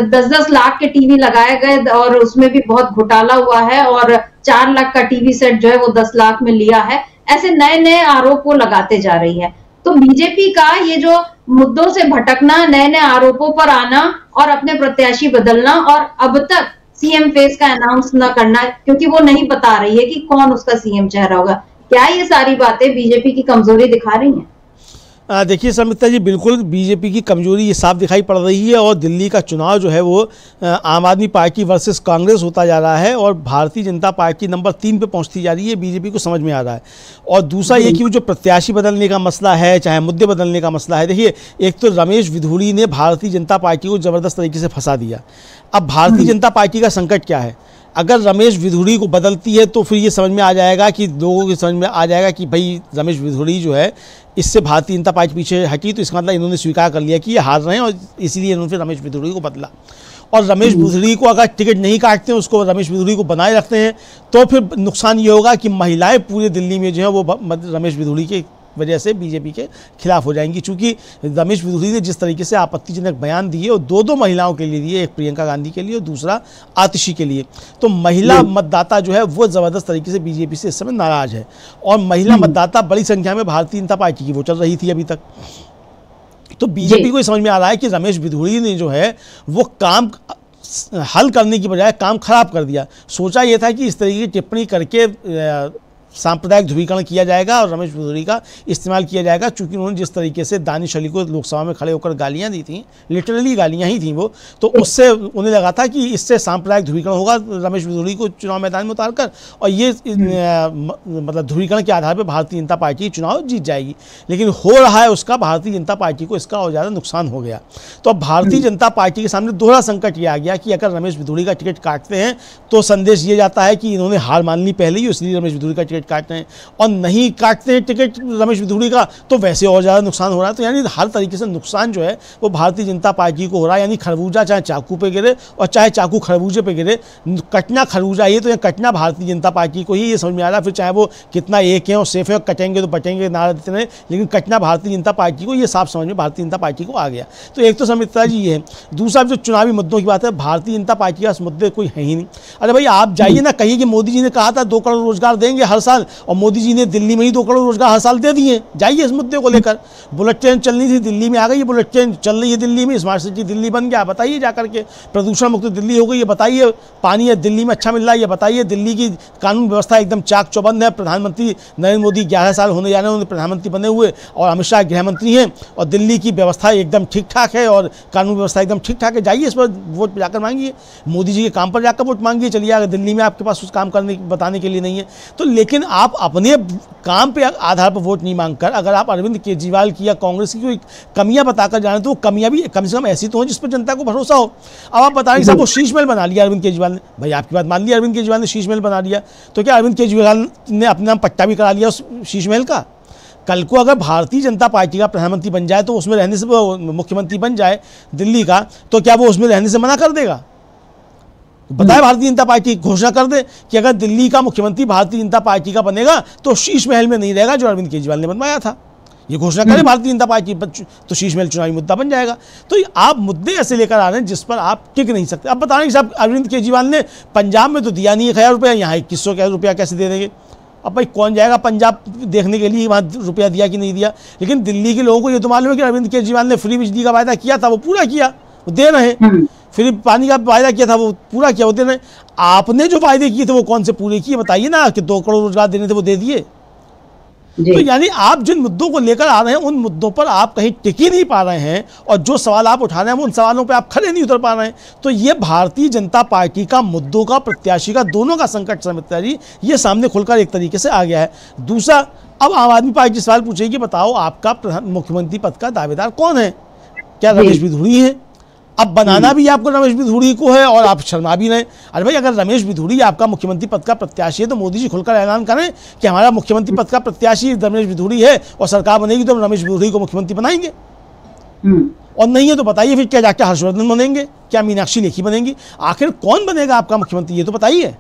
10-10 लाख के टीवी लगाए गए और उसमें भी बहुत घोटाला हुआ है, और 4 लाख का टीवी सेट जो है वो 10 लाख में लिया है। ऐसे नए नए आरोप वो लगाते जा रही है। तो बीजेपी का ये जो मुद्दों से भटकना, नए नए आरोपों पर आना और अपने प्रत्याशी बदलना, और अब तक सीएम फेस का अनाउंस न करना, क्योंकि वो नहीं बता रही है कि कौन उसका सीएम चेहरा होगा, क्या ये सारी बातें बीजेपी की कमजोरी दिखा रही हैं? देखिए समिता जी, बिल्कुल बीजेपी की कमजोरी ये साफ दिखाई पड़ रही है और दिल्ली का चुनाव जो है वो आम आदमी पार्टी वर्सेस कांग्रेस होता जा रहा है और भारतीय जनता पार्टी नंबर 3 पे पहुंचती जा रही है, बीजेपी को समझ में आ रहा है। और दूसरा ये कि वो जो प्रत्याशी बदलने का मसला है, चाहे मुद्दे बदलने का मसला है, देखिए एक तो रमेश विधुड़ी ने भारतीय जनता पार्टी को ज़बरदस्त तरीके से फंसा दिया। अब भारतीय जनता पार्टी का संकट क्या है, अगर रमेश विधुड़ी को बदलती है तो फिर ये समझ में आ जाएगा कि लोगों की समझ में आ जाएगा कि भाई रमेश विधुड़ी जो है इससे भारतीय जनता पार्टी पीछे हटी, तो इसका मतलब इन्होंने स्वीकार कर लिया कि ये हार रहे हैं और इसीलिए इन्होंने फिर रमेश विधुड़ी को बदला। और रमेश विधुड़ी को अगर टिकट नहीं काटते हैं, उसको रमेश विधुड़ी को बनाए रखते हैं, तो फिर नुकसान ये होगा कि महिलाएं पूरे दिल्ली में जो है वो रमेश विधुड़ी के वजह से बीजेपी के खिलाफ हो जाएंगी। चूंकि रमेश विधुड़ी ने जिस तरीके से आपत्तिजनक बयान दिए और दो महिलाओं के लिए दिए, एक प्रियंका गांधी के लिए और दूसरा आतिशी के लिए, तो महिला मतदाता जो है वो ज़बरदस्त तरीके से बीजेपी से इस समय नाराज है। और महिला मतदाता बड़ी संख्या में भारतीय जनता पार्टी की वो चल रही थी अभी तक। तो बीजेपी को ये समझ में आ रहा है कि रमेश विधुड़ी ने जो है वो काम हल करने की बजाय काम खराब कर दिया। सोचा ये था कि इस तरीके की टिप्पणी करके सांप्रदायिक ध्रुवीकरण किया जाएगा और रमेश विधुड़ी का इस्तेमाल किया जाएगा, चूंकि उन्होंने जिस तरीके से दानिश अली को लोकसभा में खड़े होकर गालियां दी थी, लिटरली गालियां ही थी वो, तो उससे उन्हें लगा था कि इससे सांप्रदायिक ध्रुवीकरण होगा रमेश विधुड़ी को चुनाव मैदान में उतारकर, और ये मतलब ध्रुवीकरण के आधार पर भारतीय जनता पार्टी चुनाव जीत जाएगी। लेकिन हो रहा है उसका भारतीय जनता पार्टी को इसका और ज़्यादा नुकसान हो गया। तो अब भारतीय जनता पार्टी के सामने दोहरा संकट ये आ गया कि अगर रमेश विधुड़ी का टिकट काटते हैं तो संदेश ये जाता है कि इन्होंने हार मान ली पहले ही, इसलिए रमेश विधुड़ी का टिकट काटते हैं, और नहीं काटते हैं टिकट रमेश विधुड़ी का तो वैसे और ज़्यादा नुकसान हो रहा है। तो यानी हर तरीके से नुकसान जो है वो भारतीय जनता पार्टी को हो रहा है। यानी खरबूजा चाहे चाकू पे गिरे और चाहे चाकू खरबूजे पे गिरे, कटना खरबूजा ये तो ये कटना भारतीय जनता पार्टी को ही, ये समझ में आ रहा है। फिर चाहे वो कितना एक है और सेफ है, कटेंगे तो बटेंगे नारा देते रहे, लेकिन कटना भारतीय जनता पार्टी को, ये साफ समझ में भारतीय जनता पार्टी को आ गया। तो एक तो समिता जी ये है। दूसरा जो चुनावी मुद्दों की बात है, भारतीय जनता पार्टी का मुद्दे कोई है ही नहीं। अरे भाई आप जाइए ना, कहिए कि मोदी जी ने कहा था 2 करोड़ रोजगार देंगे हर साल, और मोदी जी ने दिल्ली में ही 2 करोड़ रोजगार हर साल दे दिए। जाइए इस मुद्दे को लेकर, बुलेट ट्रेन चलनी थी दिल्ली में आ गई, बुलेट ट्रेन चल रही है दिल्ली में, स्मार्ट सिटी दिल्ली बन गया, बताइए जाकर के। प्रदूषण मुक्त दिल्ली हो गई, ये बताइए। पानी है दिल्ली में अच्छा मिल रहा है, ये बताइए। दिल्ली की कानून व्यवस्था एकदम चाक चौबंद है। प्रधानमंत्री नरेंद्र मोदी 11 साल होने जा रहे हैं उन्हें प्रधानमंत्री बने हुए, और अमित शाह गृह मंत्री हैं, और दिल्ली की व्यवस्था एकदम ठीक ठाक है और कानून व्यवस्था एकदम ठीक ठाक है। जाइए इस पर वोट जाकर मांगिए, मोदी जी के काम पर जाकर वोट मांगिए। चलिए अगर दिल्ली में आपके पास उस काम करने बताने के लिए नहीं है तो, लेकिन आप अपने काम पे आधार पर वोट नहीं मांगकर अगर आप अरविंद केजरीवाल की या कांग्रेस की कोई कमियां बताकर जाने, तो वो कमियां भी कम से कम ऐसी तो हो जिस पर जनता को भरोसा हो। अब आप बता रहे साहब वो शीश महल बना लिया अरविंद केजरीवाल ने, भाई आपकी बात मान लिया अरविंद केजरीवाल ने शीश महल बना लिया, तो क्या अरविंद केजरीवाल ने अपने नाम पट्टा भी करा लिया उस शीश महल का? कल को अगर भारतीय जनता पार्टी का प्रधानमंत्री बन जाए तो उसमें रहने से, मुख्यमंत्री बन जाए दिल्ली का, तो क्या वो उसमें रहने से मना कर देगा? बताए भारतीय जनता पार्टी घोषणा कर दे कि अगर दिल्ली का मुख्यमंत्री भारतीय जनता पार्टी का बनेगा तो शीश महल में नहीं रहेगा जो अरविंद केजरीवाल ने बनवाया था। ये घोषणा करे भारतीय जनता पार्टी, तो शीश महल चुनावी मुद्दा बन जाएगा। तो आप मुद्दे ऐसे लेकर आ रहे हैं जिस पर आप टिक नहीं सकते। अब बता रहे हैं साहब अरविंद केजरीवाल ने पंजाब में तो दिया नहीं 1,000 रुपया, यहाँ 2100 रुपया कैसे दे देंगे? अब भाई कौन जाएगा पंजाब देखने के लिए वहाँ रुपया दिया कि नहीं दिया? लेकिन दिल्ली के लोगों को ये तो मालूम है कि अरविंद केजरीवाल ने फ्री बिजली का वायदा किया था, वो पूरा किया, वो दे रहे हैं। फिर पानी का वायदा किया था, वो पूरा किया, वो दे रहे हैं। आपने जो वायदे किए थे वो कौन से पूरे किए बताइए ना, कि 2 करोड़ रोजगार देने थे वो दे दिए। तो यानी आप जिन मुद्दों को लेकर आ रहे हैं उन मुद्दों पर आप कहीं टिक ही नहीं पा रहे हैं, और जो सवाल आप उठा रहे हैं उन सवालों पे आप खड़े नहीं उतर पा रहे हैं। तो ये भारतीय जनता पार्टी का मुद्दों का, प्रत्याशी का, दोनों का संकट समिता जी ये सामने खुलकर एक तरीके से आ गया है। दूसरा, अब आम आदमी पार्टी सवाल पूछेगी, बताओ आपका मुख्यमंत्री पद का दावेदार कौन है? क्या रमेश विधुड़ी है? अब बनाना भी आपको रमेश विधुड़ी को है और आप शर्मा भी रहे। अरे भाई अगर रमेश विधुड़ी आपका मुख्यमंत्री पद का प्रत्याशी है तो मोदी जी खुलकर ऐलान करें कि हमारा मुख्यमंत्री पद का प्रत्याशी रमेश विधुड़ी है और सरकार बनेगी तो रमेश विधुड़ी को मुख्यमंत्री बनाएंगे। और नहीं है तो बताइए फिर क्या जाके हर्षवर्धन बनेंगे, क्या मीनाक्षी लेखी बनेंगी? आखिर कौन बनेगा आपका मुख्यमंत्री ये तो बताइए।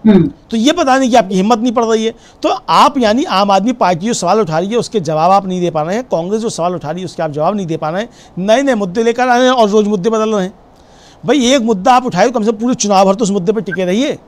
तो ये बताने की आपकी हिम्मत नहीं पड़ रही है। तो आप यानी आम आदमी पार्टी जो सवाल उठा रही है उसके जवाब आप नहीं दे पा रहे हैं, कांग्रेस जो सवाल उठा रही है उसके आप जवाब नहीं दे पा रहे हैं, नए नए मुद्दे लेकर आ रहे हैं और रोज मुद्दे बदल रहे हैं। भाई एक मुद्दा आप उठाए कम से कम पूरे चुनाव भर तो उस मुद्दे पर टिके रहिए।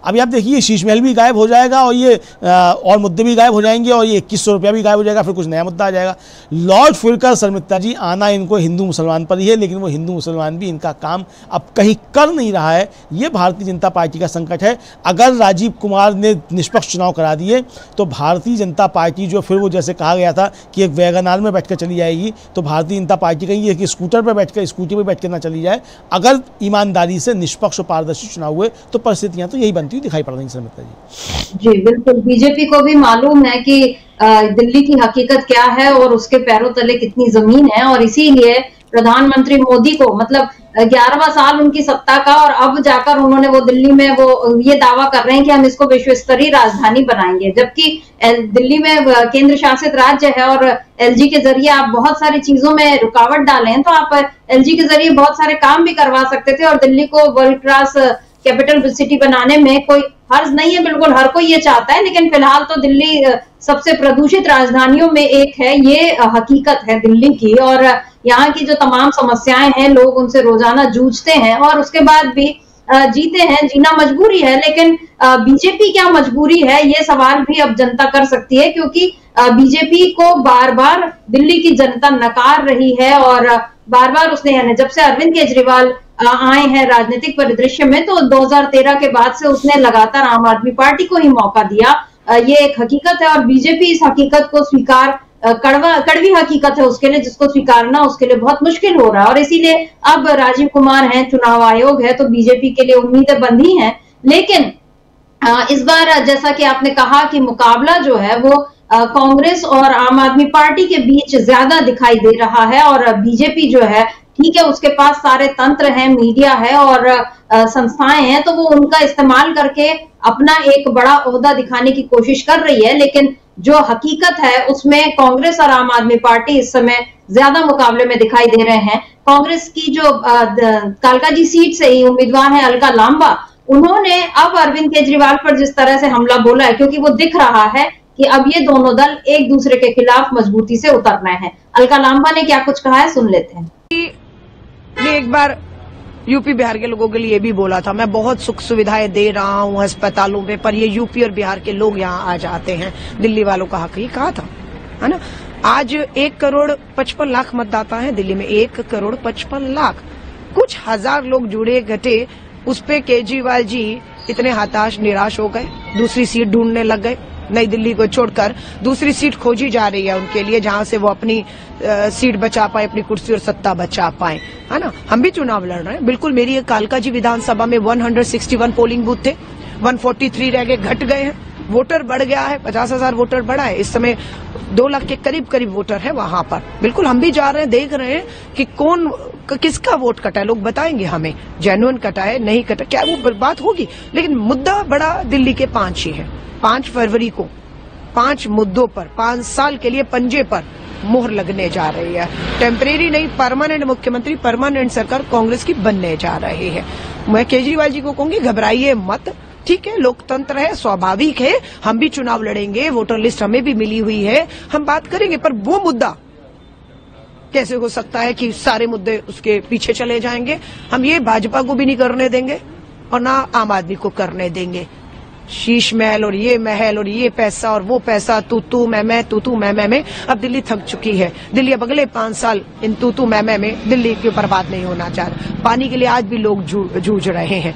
अभी आप देखिए शीश महल भी गायब हो जाएगा और ये और मुद्दे भी गायब हो जाएंगे और ये 2100 रुपया भी गायब हो जाएगा, फिर कुछ नया मुद्दा आ जाएगा। लॉर्ड फिरका शर्मिष्ठा जी, आना इनको हिंदू मुसलमान पर ही है, लेकिन वो हिंदू मुसलमान भी इनका काम अब कहीं कर नहीं रहा है। ये भारतीय जनता पार्टी का संकट है। अगर राजीव कुमार ने निष्पक्ष चुनाव करा दिए तो भारतीय जनता पार्टी जो फिर वो जैसे कहा गया था कि एक वैगनार में बैठकर चली जाएगी, तो भारतीय जनता पार्टी कहीं ये कि स्कूटर पर बैठकर स्कूटी पर बैठकर ना चली जाए। अगर ईमानदारी से निष्पक्ष और पारदर्शी चुनाव हुए तो परिस्थितियां तो यही बनती हुई दिखाई पड़ रही शर्मिष्ठा जी। जी बिल्कुल, बीजेपी को भी मालूम है कि दिल्ली की हकीकत क्या है और उसके पैरों तले कितनी जमीन है, और इसीलिए प्रधानमंत्री मोदी को मतलब 11वां साल उनकी सत्ता का, और अब जाकर उन्होंने वो दिल्ली में वो ये दावा कर रहे हैं कि हम इसको विश्व स्तरीय राजधानी बनाएंगे, जबकि दिल्ली में केंद्र शासित राज्य है और एलजी के जरिए आप बहुत सारी चीजों में रुकावट डालें तो आप एलजी के जरिए बहुत सारे काम भी करवा सकते थे और दिल्ली को वर्ल्ड क्लास कैपिटल सिटी बनाने में कोई हर्ज नहीं है। बिल्कुल हर कोई ये चाहता है, लेकिन फिलहाल तो दिल्ली सबसे प्रदूषित राजधानियों में एक है, ये हकीकत है दिल्ली की। और यहाँ की जो तमाम समस्याएं हैं लोग उनसे रोजाना जूझते हैं और उसके बाद भी जीते हैं, जीना मजबूरी है। लेकिन बीजेपी क्या मजबूरी है, ये सवाल भी अब जनता कर सकती है, क्योंकि बीजेपी को बार बार दिल्ली की जनता नकार रही है और बार बार उसने, यानी जब से अरविंद केजरीवाल आए हैं राजनीतिक परिदृश्य में, तो 2013 के बाद से उसने लगातार आम आदमी पार्टी को ही मौका दिया। ये एक हकीकत है और बीजेपी इस हकीकत को स्वीकार, कड़वी हकीकत है उसके लिए, जिसको स्वीकारना उसके लिए बहुत मुश्किल हो रहा है। और इसीलिए अब राजीव कुमार हैं, चुनाव आयोग है, तो बीजेपी के लिए उम्मीदें बंधी हैं। लेकिन इस बार जैसा कि आपने कहा कि मुकाबला जो है वो कांग्रेस और आम आदमी पार्टी के बीच ज्यादा दिखाई दे रहा है। और बीजेपी जो है ठीक है, उसके पास सारे तंत्र हैं, मीडिया है और संस्थाएं हैं, तो वो उनका इस्तेमाल करके अपना एक बड़ा ओहदा दिखाने की कोशिश कर रही है। लेकिन जो हकीकत है उसमें कांग्रेस और आम आदमी पार्टी इस समय ज्यादा मुकाबले में दिखाई दे रहे हैं। कांग्रेस की जो कालकाजी सीट से ही उम्मीदवार है अलका लांबा, उन्होंने अब अरविंद केजरीवाल पर जिस तरह से हमला बोला है, क्योंकि वो दिख रहा है कि अब ये दोनों दल एक दूसरे के खिलाफ मजबूती से उतरना है। अलका लांबा ने क्या कुछ कहा है, सुन लेते हैं। एक बार यूपी बिहार के लोगों के लिए भी बोला था, मैं बहुत सुख सुविधाएं दे रहा हूं अस्पतालों में, पर ये यूपी और बिहार के लोग यहाँ आ जाते हैं, दिल्ली वालों का हक ही कहा था, है ना। आज 1,55,00,000 मतदाता हैं दिल्ली में, 1,55,00,000, कुछ हजार लोग जुड़े घटे, उस पे केजरीवाल जी इतने हताश निराश हो गए, दूसरी सीट ढूंढने लग गए। नई दिल्ली को छोड़कर दूसरी सीट खोजी जा रही है उनके लिए, जहां से वो अपनी सीट बचा पाए, अपनी कुर्सी और सत्ता बचा पाए, है ना। हम भी चुनाव लड़ रहे हैं, बिल्कुल। मेरी कालकाजी विधानसभा में 161 पोलिंग बूथ थे, 143 रह गए, घट गए हैं। वोटर बढ़ गया है, 50,000 वोटर बढ़ा है, इस समय 2 लाख के करीब वोटर है वहां पर। बिल्कुल हम भी जा रहे हैं, देख रहे हैं कि कौन किसका वोट कटा है, लोग बताएंगे हमें, जेन्युइन कटा है नहीं कटा, क्या वो बात होगी। लेकिन मुद्दा बड़ा दिल्ली के 5 ही है। 5 फरवरी को 5 मुद्दों पर 5 साल के लिए पंजे पर मोहर लगने जा रही है। टेम्परेरी नहीं, परमानेंट मुख्यमंत्री, परमानेंट सरकार कांग्रेस की बनने जा रही है। मैं केजरीवाल जी को कहूंगी घबराइए मत, ठीक है, लोकतंत्र है, स्वाभाविक है, हम भी चुनाव लड़ेंगे, वोटर लिस्ट हमें भी मिली हुई है, हम बात करेंगे। पर वो मुद्दा कैसे हो सकता है कि सारे मुद्दे उसके पीछे चले जाएंगे। हम ये भाजपा को भी नहीं करने देंगे और ना आम आदमी को करने देंगे। शीश महल और ये पैसा और वो पैसा, तू मैं अब दिल्ली थक चुकी है। दिल्ली अब अगले 5 साल इन तू मैं में दिल्ली के बर्बाद नहीं होना चाह रहा। पानी के लिए आज भी लोग जूझ रहे हैं।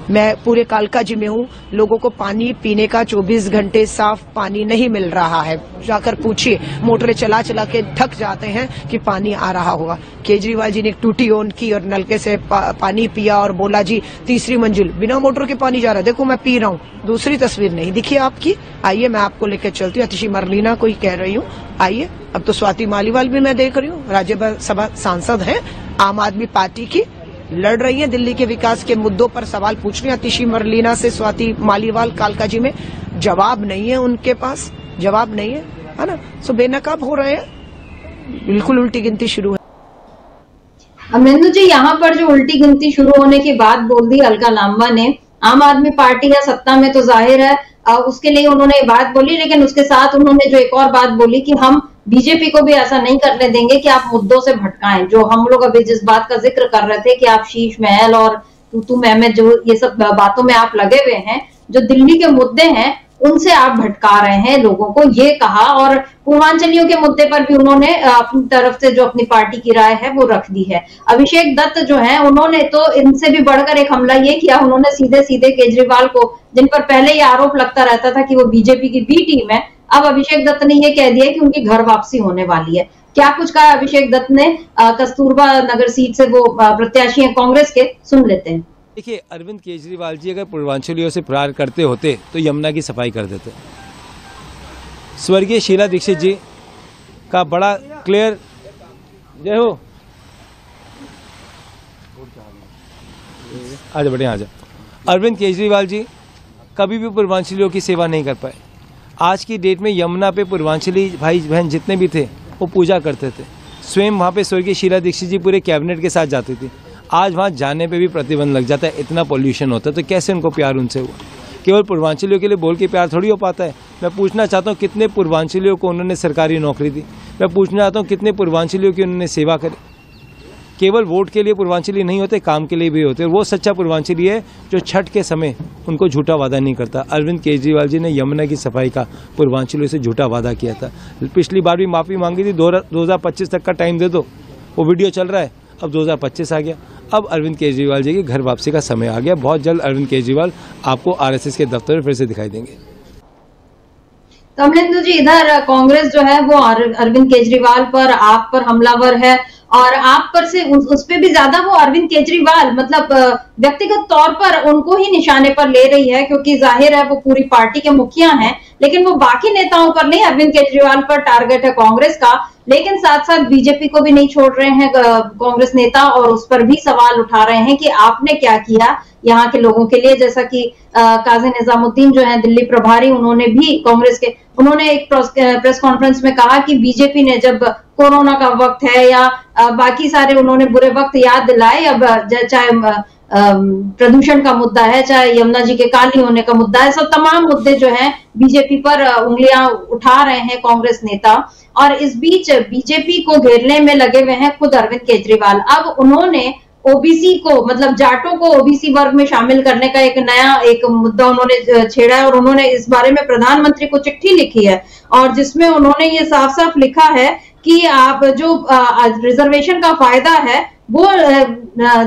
मैं पूरे कालकाजी में हूँ, लोगों को पानी पीने का 24 घंटे साफ पानी नहीं मिल रहा है। जाकर पूछिए, मोटरें चला चला के थक जाते हैं कि पानी आ रहा होगा। केजरीवाल जी ने एक टूटी ऑन की और नलके से पानी पिया और बोला जी 3री मंजिल बिना मोटर के पानी जा रहा है, देखो मैं पी रहा हूँ। दूसरी तस्वीर नहीं दिखी आपकी, आइए मैं आपको लेकर चलती हूँ। अतिशी मरलीना को ही कह रही हूँ, आइए। अब तो स्वाति मालीवाल भी मैं देख रही हूँ, राज्यसभा सांसद है, आम आदमी पार्टी की, लड़ रही है दिल्ली के विकास के मुद्दों पर सवाल पूछ रही है। अतिशी मरलीना से स्वाति मालीवाल कालकाजी में जवाब नहीं है, उनके पास जवाब नहीं है ना। सो बेनकाब हो रहे हैं, बिल्कुल उल्टी गिनती शुरू है। अमरिंदर जी, यहाँ पर जो उल्टी गिनती शुरू होने की बात बोल दी अलका लांबा ने, आम आदमी पार्टी है सत्ता में तो जाहिर है उसके लिए उन्होंने ये बात बोली, लेकिन उसके साथ उन्होंने जो एक और बात बोली कि हम बीजेपी को भी ऐसा नहीं करने देंगे कि आप मुद्दों से भटकाएं। जो हम लोग अभी जिस बात का जिक्र कर रहे थे कि आप शीश महल और तू मैं जो ये सब बातों में आप लगे हुए हैं, जो दिल्ली के मुद्दे हैं उनसे आप भटका रहे हैं लोगों को, ये कहा। और पूर्वांचलियों के मुद्दे पर भी उन्होंने अपनी तरफ से जो अपनी पार्टी की राय है वो रख दी है। अभिषेक दत्त जो है उन्होंने तो इनसे भी बढ़कर एक हमला ये किया, उन्होंने सीधे सीधे केजरीवाल को, जिन पर पहले ये आरोप लगता रहता था कि वो बीजेपी की बी टीम है, अब अभिषेक दत्त ने ये कह दिया कि उनकी घर वापसी होने वाली है। क्या कुछ कहा अभिषेक दत्त ने, कस्तूरबा नगर सीट से वो प्रत्याशी हैं कांग्रेस के, सुन लेते हैं। देखिए, अरविंद केजरीवाल जी अगर पूर्वांचलियों से प्यार करते होते तो यमुना की सफाई कर देते। स्वर्गीय शीला दीक्षित जी का बड़ा क्लियर, जय हो, आजा बढ़िया आजा। अरविंद केजरीवाल जी कभी भी पूर्वांचलियों की सेवा नहीं कर पाए। आज की डेट में यमुना पे पूर्वांचली भाई बहन जितने भी थे वो पूजा करते थे। स्वयं वहाँ पे स्वर्गीय शीला दीक्षित जी पूरे कैबिनेट के साथ जाती थी। आज वहाँ जाने पे भी प्रतिबंध लग जाता है, इतना पॉल्यूशन होता है, तो कैसे उनको प्यार उनसे हुआ? केवल पूर्वांचलियों के लिए बोल के प्यार थोड़ी हो पाता है। मैं पूछना चाहता हूँ कितने पूर्वांचलियों को उन्होंने सरकारी नौकरी दी। मैं पूछना चाहता हूँ कितने पूर्वांचलियों की उन्होंने सेवा करी। केवल वोट के लिए पूर्वांचली नहीं होते, काम के लिए भी होते। वो सच्चा पूर्वांचली है जो छठ के समय उनको झूठा वादा नहीं करता। अरविंद केजरीवाल जी ने यमुना की सफाई का पूर्वांचलियों से झूठा वादा किया था। पिछली बार भी माफ़ी मांगी थी, 2025 तक का टाइम दे दो, वो वीडियो चल रहा है। अब 2025 आ गया, अब अरविंद केजरीवाल जी की घर वापसी का समय आ गया। बहुत जल्द अरविंद केजरीवाल आपको आरएसएस के दफ्तर में फिर से दिखाई देंगे। कमलेंदु जी, इधर कांग्रेस जो है वो अरविंद केजरीवाल पर, आप पर हमलावर है, और आप पर से उस पे भी ज्यादा वो अरविंद केजरीवाल मतलब व्यक्तिगत तौर पर उनको ही निशाने पर ले रही है, क्योंकि जाहिर है वो पूरी पार्टी के मुखिया हैं, लेकिन वो बाकी नेताओं पर नहीं, अरविंद केजरीवाल पर टारगेट है कांग्रेस का। लेकिन साथ साथ बीजेपी को भी नहीं छोड़ रहे हैं कांग्रेस नेता, और उस पर भी सवाल उठा रहे हैं कि आपने क्या किया यहाँ के लोगों के लिए। जैसा कि काजी निजामुद्दीन जो है दिल्ली प्रभारी, उन्होंने भी कांग्रेस के, उन्होंने एक प्रेस कॉन्फ्रेंस में कहा कि बीजेपी ने जब कोरोना का वक्त है या बाकी सारे उन्होंने बुरे वक्त याद दिलाए, अब चाहे प्रदूषण का मुद्दा है, चाहे यमुना जी के काली होने का मुद्दा है, सब तमाम मुद्दे जो हैं बीजेपी पर उंगलियां उठा रहे हैं कांग्रेस नेता। और इस बीच बीजेपी को घेरने में लगे हुए हैं खुद अरविंद केजरीवाल। अब उन्होंने ओबीसी को, मतलब जाटों को ओबीसी वर्ग में शामिल करने का एक मुद्दा उन्होंने छेड़ा है, और उन्होंने इस बारे में प्रधानमंत्री को चिट्ठी लिखी है, और जिसमें उन्होंने ये साफ साफ लिखा है कि आप जो रिजर्वेशन का फायदा है वो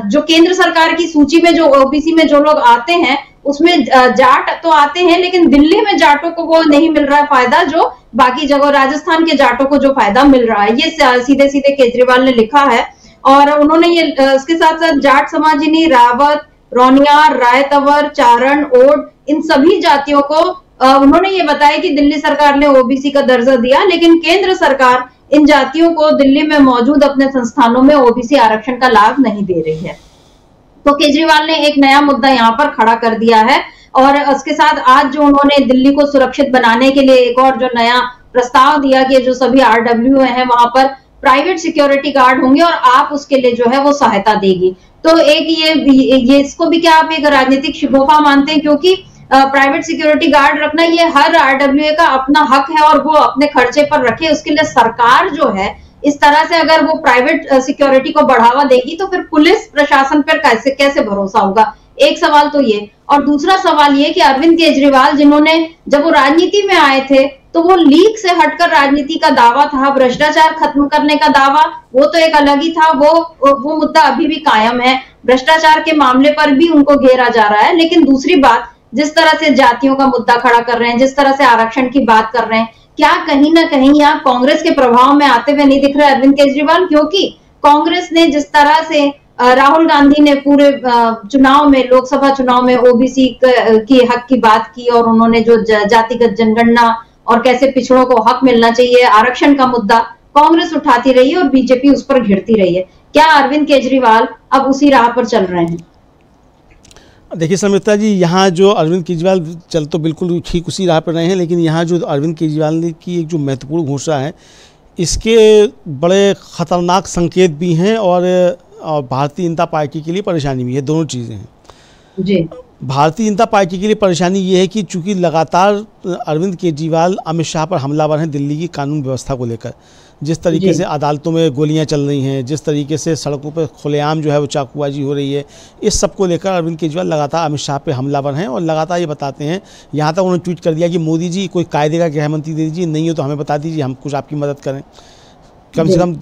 जो केंद्र सरकार की सूची में जो ओबीसी में जो लोग आते हैं उसमें जाट तो आते हैं, लेकिन दिल्ली में जाटों को वो नहीं मिल रहा है फायदा जो बाकी जगह राजस्थान के जाटों को जो फायदा मिल रहा है। ये सीधे सीधे केजरीवाल ने लिखा है। और उन्होंने ये इसके साथ साथ जाट समाजिनी, रावत, रौनियार, राय तंवर, चारण, ओड, इन सभी जातियों को उन्होंने ये बताया कि दिल्ली सरकार ने ओबीसी का दर्जा दिया, लेकिन केंद्र सरकार इन जातियों को दिल्ली में मौजूद अपने संस्थानों में ओबीसी आरक्षण का लाभ नहीं दे रही है। तो केजरीवाल ने एक नया मुद्दा यहाँ पर खड़ा कर दिया है, और उसके साथ आज जो उन्होंने दिल्ली को सुरक्षित बनाने के लिए एक और जो नया प्रस्ताव दिया कि जो सभी आरडब्ल्यू हैं वहां पर प्राइवेट सिक्योरिटी गार्ड होंगे और आप उसके लिए जो है वो सहायता देगी। तो एक ये इसको भी क्या आप एक राजनीतिक शिकोफा मानते हैं? क्योंकि प्राइवेट सिक्योरिटी गार्ड रखना ये हर आरडब्ल्यूए का अपना हक है और वो अपने खर्चे पर रखे। उसके लिए सरकार जो है इस तरह से अगर वो प्राइवेट सिक्योरिटी को बढ़ावा देगी तो फिर पुलिस प्रशासन पर कैसे भरोसा होगा? एक सवाल तो ये, और दूसरा सवाल ये कि अरविंद केजरीवाल जिन्होंने जब वो राजनीति में आए थे तो वो लीक से हटकर राजनीति का दावा था, भ्रष्टाचार खत्म करने का दावा, वो तो एक अलग ही था, वो मुद्दा अभी भी कायम है। भ्रष्टाचार के मामले पर भी उनको घेरा जा रहा है। लेकिन दूसरी बात, जिस तरह से जातियों का मुद्दा खड़ा कर रहे हैं, जिस तरह से आरक्षण की बात कर रहे हैं, क्या कहीं ना कहीं यहाँ कांग्रेस के प्रभाव में आते हुए नहीं दिख रहे अरविंद केजरीवाल? क्योंकि कांग्रेस ने जिस तरह से राहुल गांधी ने पूरे चुनाव में, लोकसभा चुनाव में ओबीसी की हक की बात की और उन्होंने जो जातिगत जनगणना और कैसे पिछड़ों को हक मिलना चाहिए, आरक्षण का मुद्दा कांग्रेस उठाती रही है और बीजेपी उस पर घिरती रही है। क्या अरविंद केजरीवाल अब उसी राह पर चल रहे हैं? देखिए समिता जी, यहाँ जो अरविंद केजरीवाल चल तो बिल्कुल ठीक उसी राह पर रहे हैं, लेकिन यहाँ जो अरविंद केजरीवाल ने की एक जो महत्वपूर्ण घोषणा है, इसके बड़े ख़तरनाक संकेत भी हैं और भारतीय जनता पार्टी के लिए परेशानी भी है। दोनों चीज़ें हैं जी। भारतीय जनता पार्टी के लिए परेशानी ये है कि चूंकि लगातार अरविंद केजरीवाल अमित शाह पर हमलावर हैं दिल्ली की कानून व्यवस्था को लेकर। जिस तरीके से अदालतों में गोलियां चल रही हैं, जिस तरीके से सड़कों पर खुलेआम जो है वो चाकूबाजी हो रही है, इस सब को लेकर अरविंद केजरीवाल लगातार अमित शाह पे हमलावर हैं और लगातार ये बताते हैं। यहाँ तक उन्होंने ट्वीट कर दिया कि मोदी जी कोई कायदे का गृह मंत्री दे दीजिए, नहीं हो तो हमें बता दीजिए, हम कुछ आपकी मदद करें, कम से कम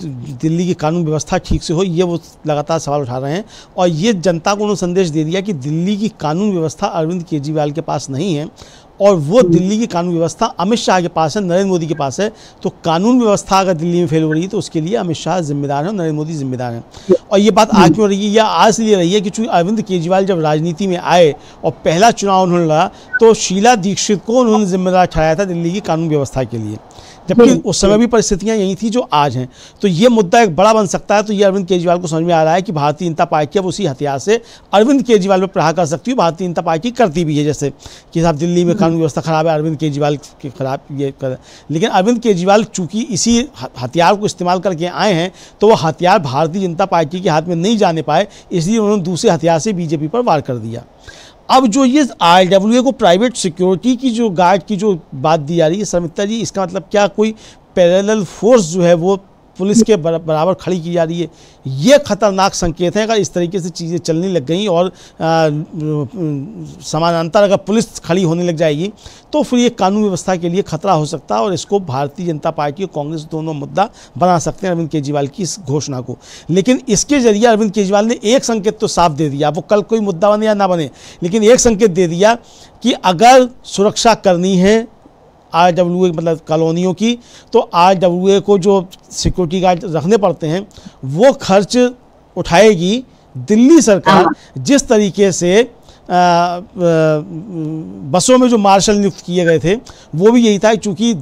दिल्ली की कानून व्यवस्था ठीक से हो, ये वो लगातार सवाल उठा रहे हैं। और ये जनता को उन्होंने संदेश दे दिया कि दिल्ली की कानून व्यवस्था अरविंद केजरीवाल के पास नहीं है और वो दिल्ली की कानून व्यवस्था अमित शाह के पास है, नरेंद्र मोदी के पास है। तो कानून व्यवस्था अगर दिल्ली में फेल हो रही है तो उसके लिए अमित शाह जिम्मेदार है और नरेंद्र मोदी जिम्मेदार हैं। और ये बात आज क्यों रही है, या आज इसलिए रही है कि चूंकि अरविंद केजरीवाल जब राजनीति में आए और पहला चुनाव उन्होंने लड़ा तो शीला दीक्षित को उन्होंने जिम्मेदार ठहराया था दिल्ली की कानून व्यवस्था के लिए, जबकि उस समय भी परिस्थितियां यही थी जो आज हैं। तो ये मुद्दा एक बड़ा बन सकता है। तो ये अरविंद केजरीवाल को समझ में आ रहा है कि भारतीय जनता पार्टी अब उसी हथियार से अरविंद केजरीवाल पर प्रहार कर सकती है। भारतीय जनता पार्टी करती भी है, जैसे कि साहब दिल्ली में कानून व्यवस्था खराब है, अरविंद केजरीवाल के खिलाफ ये कर। लेकिन अरविंद केजरीवाल चूंकि इसी हथियार को इस्तेमाल करके आए हैं तो वो हथियार भारतीय जनता पार्टी के हाथ में नहीं जाने पाए, इसलिए उन्होंने दूसरे हथियार से बीजेपी पर वार कर दिया। अब जो ये RWA को प्राइवेट सिक्योरिटी की जो गार्ड की जो बात दी जा रही है शर्मिष्ठा जी, इसका मतलब क्या कोई पैरेलल फोर्स जो है वो पुलिस के बराबर खड़ी की जा रही है? ये खतरनाक संकेत है। अगर इस तरीके से चीज़ें चलने लग गई और समानांतर अगर पुलिस खड़ी होने लग जाएगी तो फिर ये कानून व्यवस्था के लिए खतरा हो सकता है और इसको भारतीय जनता पार्टी और कांग्रेस दोनों मुद्दा बना सकते हैं अरविंद केजरीवाल की इस घोषणा को। लेकिन इसके जरिए अरविंद केजरीवाल ने एक संकेत तो साफ दे दिया, वो कल कोई मुद्दा बने या ना बने, लेकिन एक संकेत दे दिया कि अगर सुरक्षा करनी है RWA मतलब कॉलोनियों की, तो RWA को जो सिक्योरिटी गार्ड रखने पड़ते हैं वो खर्च उठाएगी दिल्ली सरकार। जिस तरीके से बसों में जो मार्शल नियुक्त किए गए थे वो भी यही था, चूँकि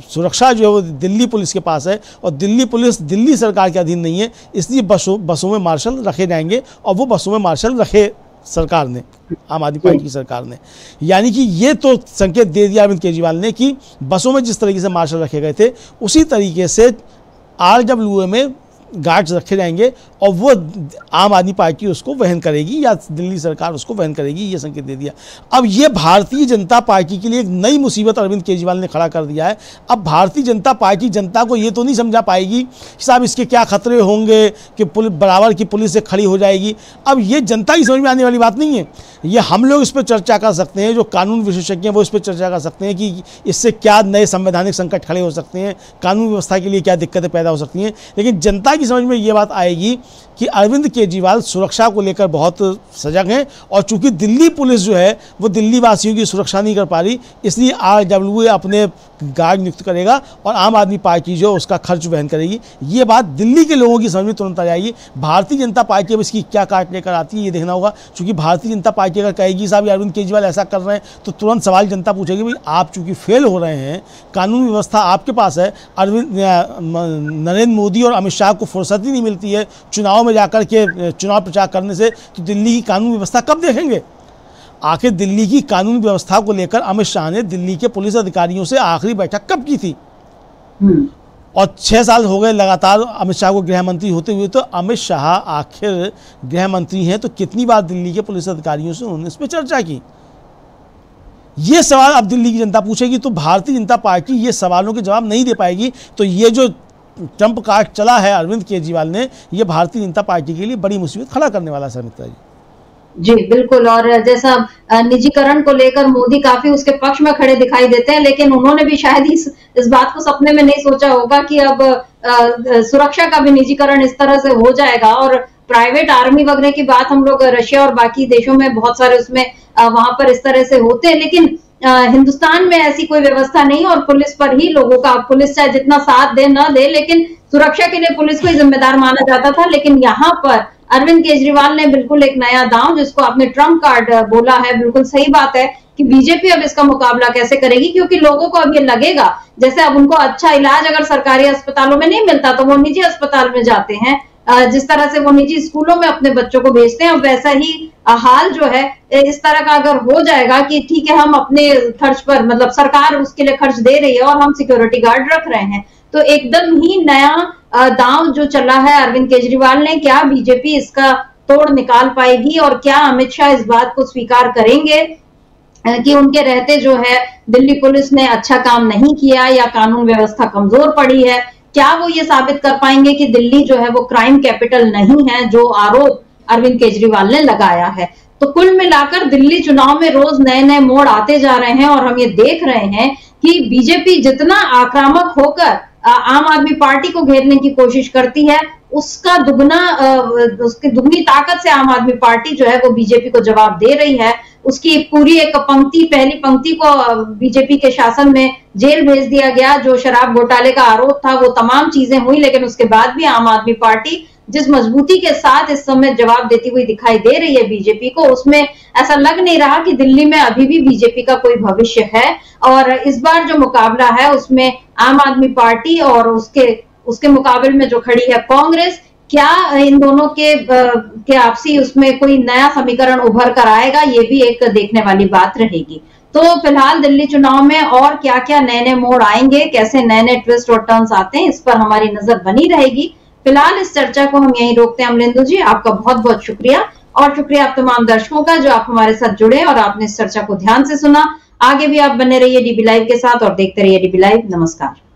सुरक्षा जो है वो दिल्ली पुलिस के पास है और दिल्ली पुलिस दिल्ली सरकार के अधीन नहीं है, इसलिए बसों में मार्शल रखे जाएंगे और वो बसों में मार्शल रखे सरकार ने, आम आदमी पार्टी की सरकार ने। यानी कि ये तो संकेत दे दिया अरविंद केजरीवाल ने कि बसों में जिस तरीके से मार्शल रखे गए थे उसी तरीके से RWA में गार्ड्स रखे जाएंगे और वो आम आदमी पार्टी उसको वहन करेगी या दिल्ली सरकार उसको वहन करेगी, ये संकेत दे दिया। अब ये भारतीय जनता पार्टी के लिए एक नई मुसीबत अरविंद केजरीवाल ने खड़ा कर दिया है। अब भारतीय जनता पार्टी जनता को ये तो नहीं समझा पाएगी कि साहब इसके क्या खतरे होंगे कि बराबर की पुलिस से खड़ी हो जाएगी। अब ये जनता की समझ में आने वाली बात नहीं है। ये हम लोग इस पर चर्चा कर सकते हैं, जो कानून विशेषज्ञ हैं वो इस पर चर्चा कर सकते हैं कि इससे क्या नए संवैधानिक संकट खड़े हो सकते हैं, कानून व्यवस्था के लिए क्या दिक्कतें पैदा हो सकती हैं। लेकिन जनता की समझ में ये बात आएगी कि अरविंद केजरीवाल सुरक्षा को लेकर बहुत सजग हैं और चूंकि दिल्ली पुलिस जो है वो दिल्ली वासियों की सुरक्षा नहीं कर पा रही, इसलिए RWA अपने गार्ड नियुक्त करेगा और आम आदमी पार्टी जो उसका खर्च वहन करेगी। ये बात दिल्ली के लोगों की समझ में तुरंत आ जाएगी। भारतीय जनता पार्टी अब इसकी क्या काट लेकर आती है ये देखना होगा, क्योंकि भारतीय जनता पार्टी अगर कहेगी साहब अरविंद केजरीवाल ऐसा कर रहे हैं तो तुरंत सवाल जनता पूछेगी भाई आप चूंकि फेल हो रहे हैं, कानून व्यवस्था आपके पास है, नरेंद्र मोदी और अमित शाह को फुर्सत ही नहीं मिलती है चुनाव में जाकर के चुनाव प्रचार करने से, तो दिल्ली की कानून व्यवस्था कब देखेंगे? आखिर दिल्ली की कानून व्यवस्था को लेकर अमित शाह ने दिल्ली के पुलिस अधिकारियों से आखिरी बैठक कब की थी? और 6 साल हो गए लगातार अमित शाह को गृह मंत्री होते हुए, तो अमित शाह आखिर गृह मंत्री हैं तो कितनी बार दिल्ली के पुलिस अधिकारियों से उन्होंने इस पर चर्चा की? ये सवाल अब दिल्ली की जनता पूछेगी। तो भारतीय जनता पार्टी ये सवालों के जवाब नहीं दे पाएगी। तो ये जो ट्रंप कार्ड चला है अरविंद केजरीवाल ने, ये भारतीय जनता पार्टी के लिए बड़ी मुसीबत खड़ा करने वाला है मित्रा जी। जी बिल्कुल। और जैसा निजीकरण को लेकर मोदी काफी उसके पक्ष में खड़े दिखाई देते हैं, लेकिन उन्होंने भी शायद इस बात को सपने में नहीं सोचा होगा कि अब सुरक्षा का भी निजीकरण इस तरह से हो जाएगा। और प्राइवेट आर्मी वगैरह की बात हम लोग रशिया और बाकी देशों में बहुत सारे उसमें वहां पर इस तरह से होते हैं, लेकिन हिंदुस्तान में ऐसी कोई व्यवस्था नहीं और पुलिस पर ही लोगों का, पुलिस चाहे जितना साथ दे ना दे, लेकिन सुरक्षा के लिए पुलिस को ही जिम्मेदार माना जाता था। लेकिन यहाँ पर अरविंद केजरीवाल ने बिल्कुल एक नया दांव, जिसको आपने ट्रम्प कार्ड बोला है, बिल्कुल सही बात है कि बीजेपी अब इसका मुकाबला कैसे करेगी, क्योंकि लोगों को अब ये लगेगा जैसे अब उनको अच्छा इलाज अगर सरकारी अस्पतालों में नहीं मिलता तो वो निजी अस्पताल में जाते हैं, जिस तरह से वो निजी स्कूलों में अपने बच्चों को भेजते हैं। अब वैसा ही हाल जो है इस तरह का अगर हो जाएगा कि ठीक है हम अपने खर्च पर, मतलब सरकार उसके लिए खर्च दे रही है और हम सिक्योरिटी गार्ड रख रहे हैं, तो एकदम ही नया दांव जो चला है अरविंद केजरीवाल ने, क्या बीजेपी इसका तोड़ निकाल पाएगी, और क्या अमित शाह इस बात को स्वीकार करेंगे कि उनके रहते जो है दिल्ली पुलिस ने अच्छा काम नहीं किया या कानून व्यवस्था कमजोर पड़ी है? क्या वो ये साबित कर पाएंगे कि दिल्ली जो है वो क्राइम कैपिटल नहीं है, जो आरोप अरविंद केजरीवाल ने लगाया है? तो कुल मिलाकर दिल्ली चुनाव में रोज नए नए मोड़ आते जा रहे हैं, और हम ये देख रहे हैं कि बीजेपी जितना आक्रामक होकर आम आदमी पार्टी को घेरने की कोशिश करती है, उसका उसकी दुगनी ताकत से आम आदमी पार्टी जो है वो बीजेपी को जवाब दे रही है। उसकी पूरी एक पंक्ति, पहली पंक्ति को बीजेपी के शासन में जेल भेज दिया गया। जो शराब घोटाले का आरोप था वो तमाम चीजें हुई, लेकिन उसके बाद भी आम आदमी पार्टी जिस मजबूती के साथ इस समय जवाब देती हुई दिखाई दे रही है बीजेपी को, उसमें ऐसा लग नहीं रहा कि दिल्ली में अभी भी बीजेपी का कोई भविष्य है। और इस बार जो मुकाबला है उसमें आम आदमी पार्टी और उसके मुकाबले में जो खड़ी है कांग्रेस, क्या इन दोनों के आपसी उसमें कोई नया समीकरण उभर कर आएगा, ये भी एक देखने वाली बात रहेगी। तो फिलहाल दिल्ली चुनाव में और क्या क्या नए नए मोड़ आएंगे, कैसे नए नए ट्विस्ट और टर्न्स आते हैं, इस पर हमारी नजर बनी रहेगी। फिलहाल इस चर्चा को हम यहीं रोकते हैं। अमलेंदु जी, आपका बहुत बहुत शुक्रिया, और शुक्रिया आप तमाम दर्शकों का जो आप हमारे साथ जुड़े और आपने इस चर्चा को ध्यान से सुना। आगे भी आप बने रहिए डीबी लाइव के साथ और देखते रहिए डीबी लाइव। नमस्कार।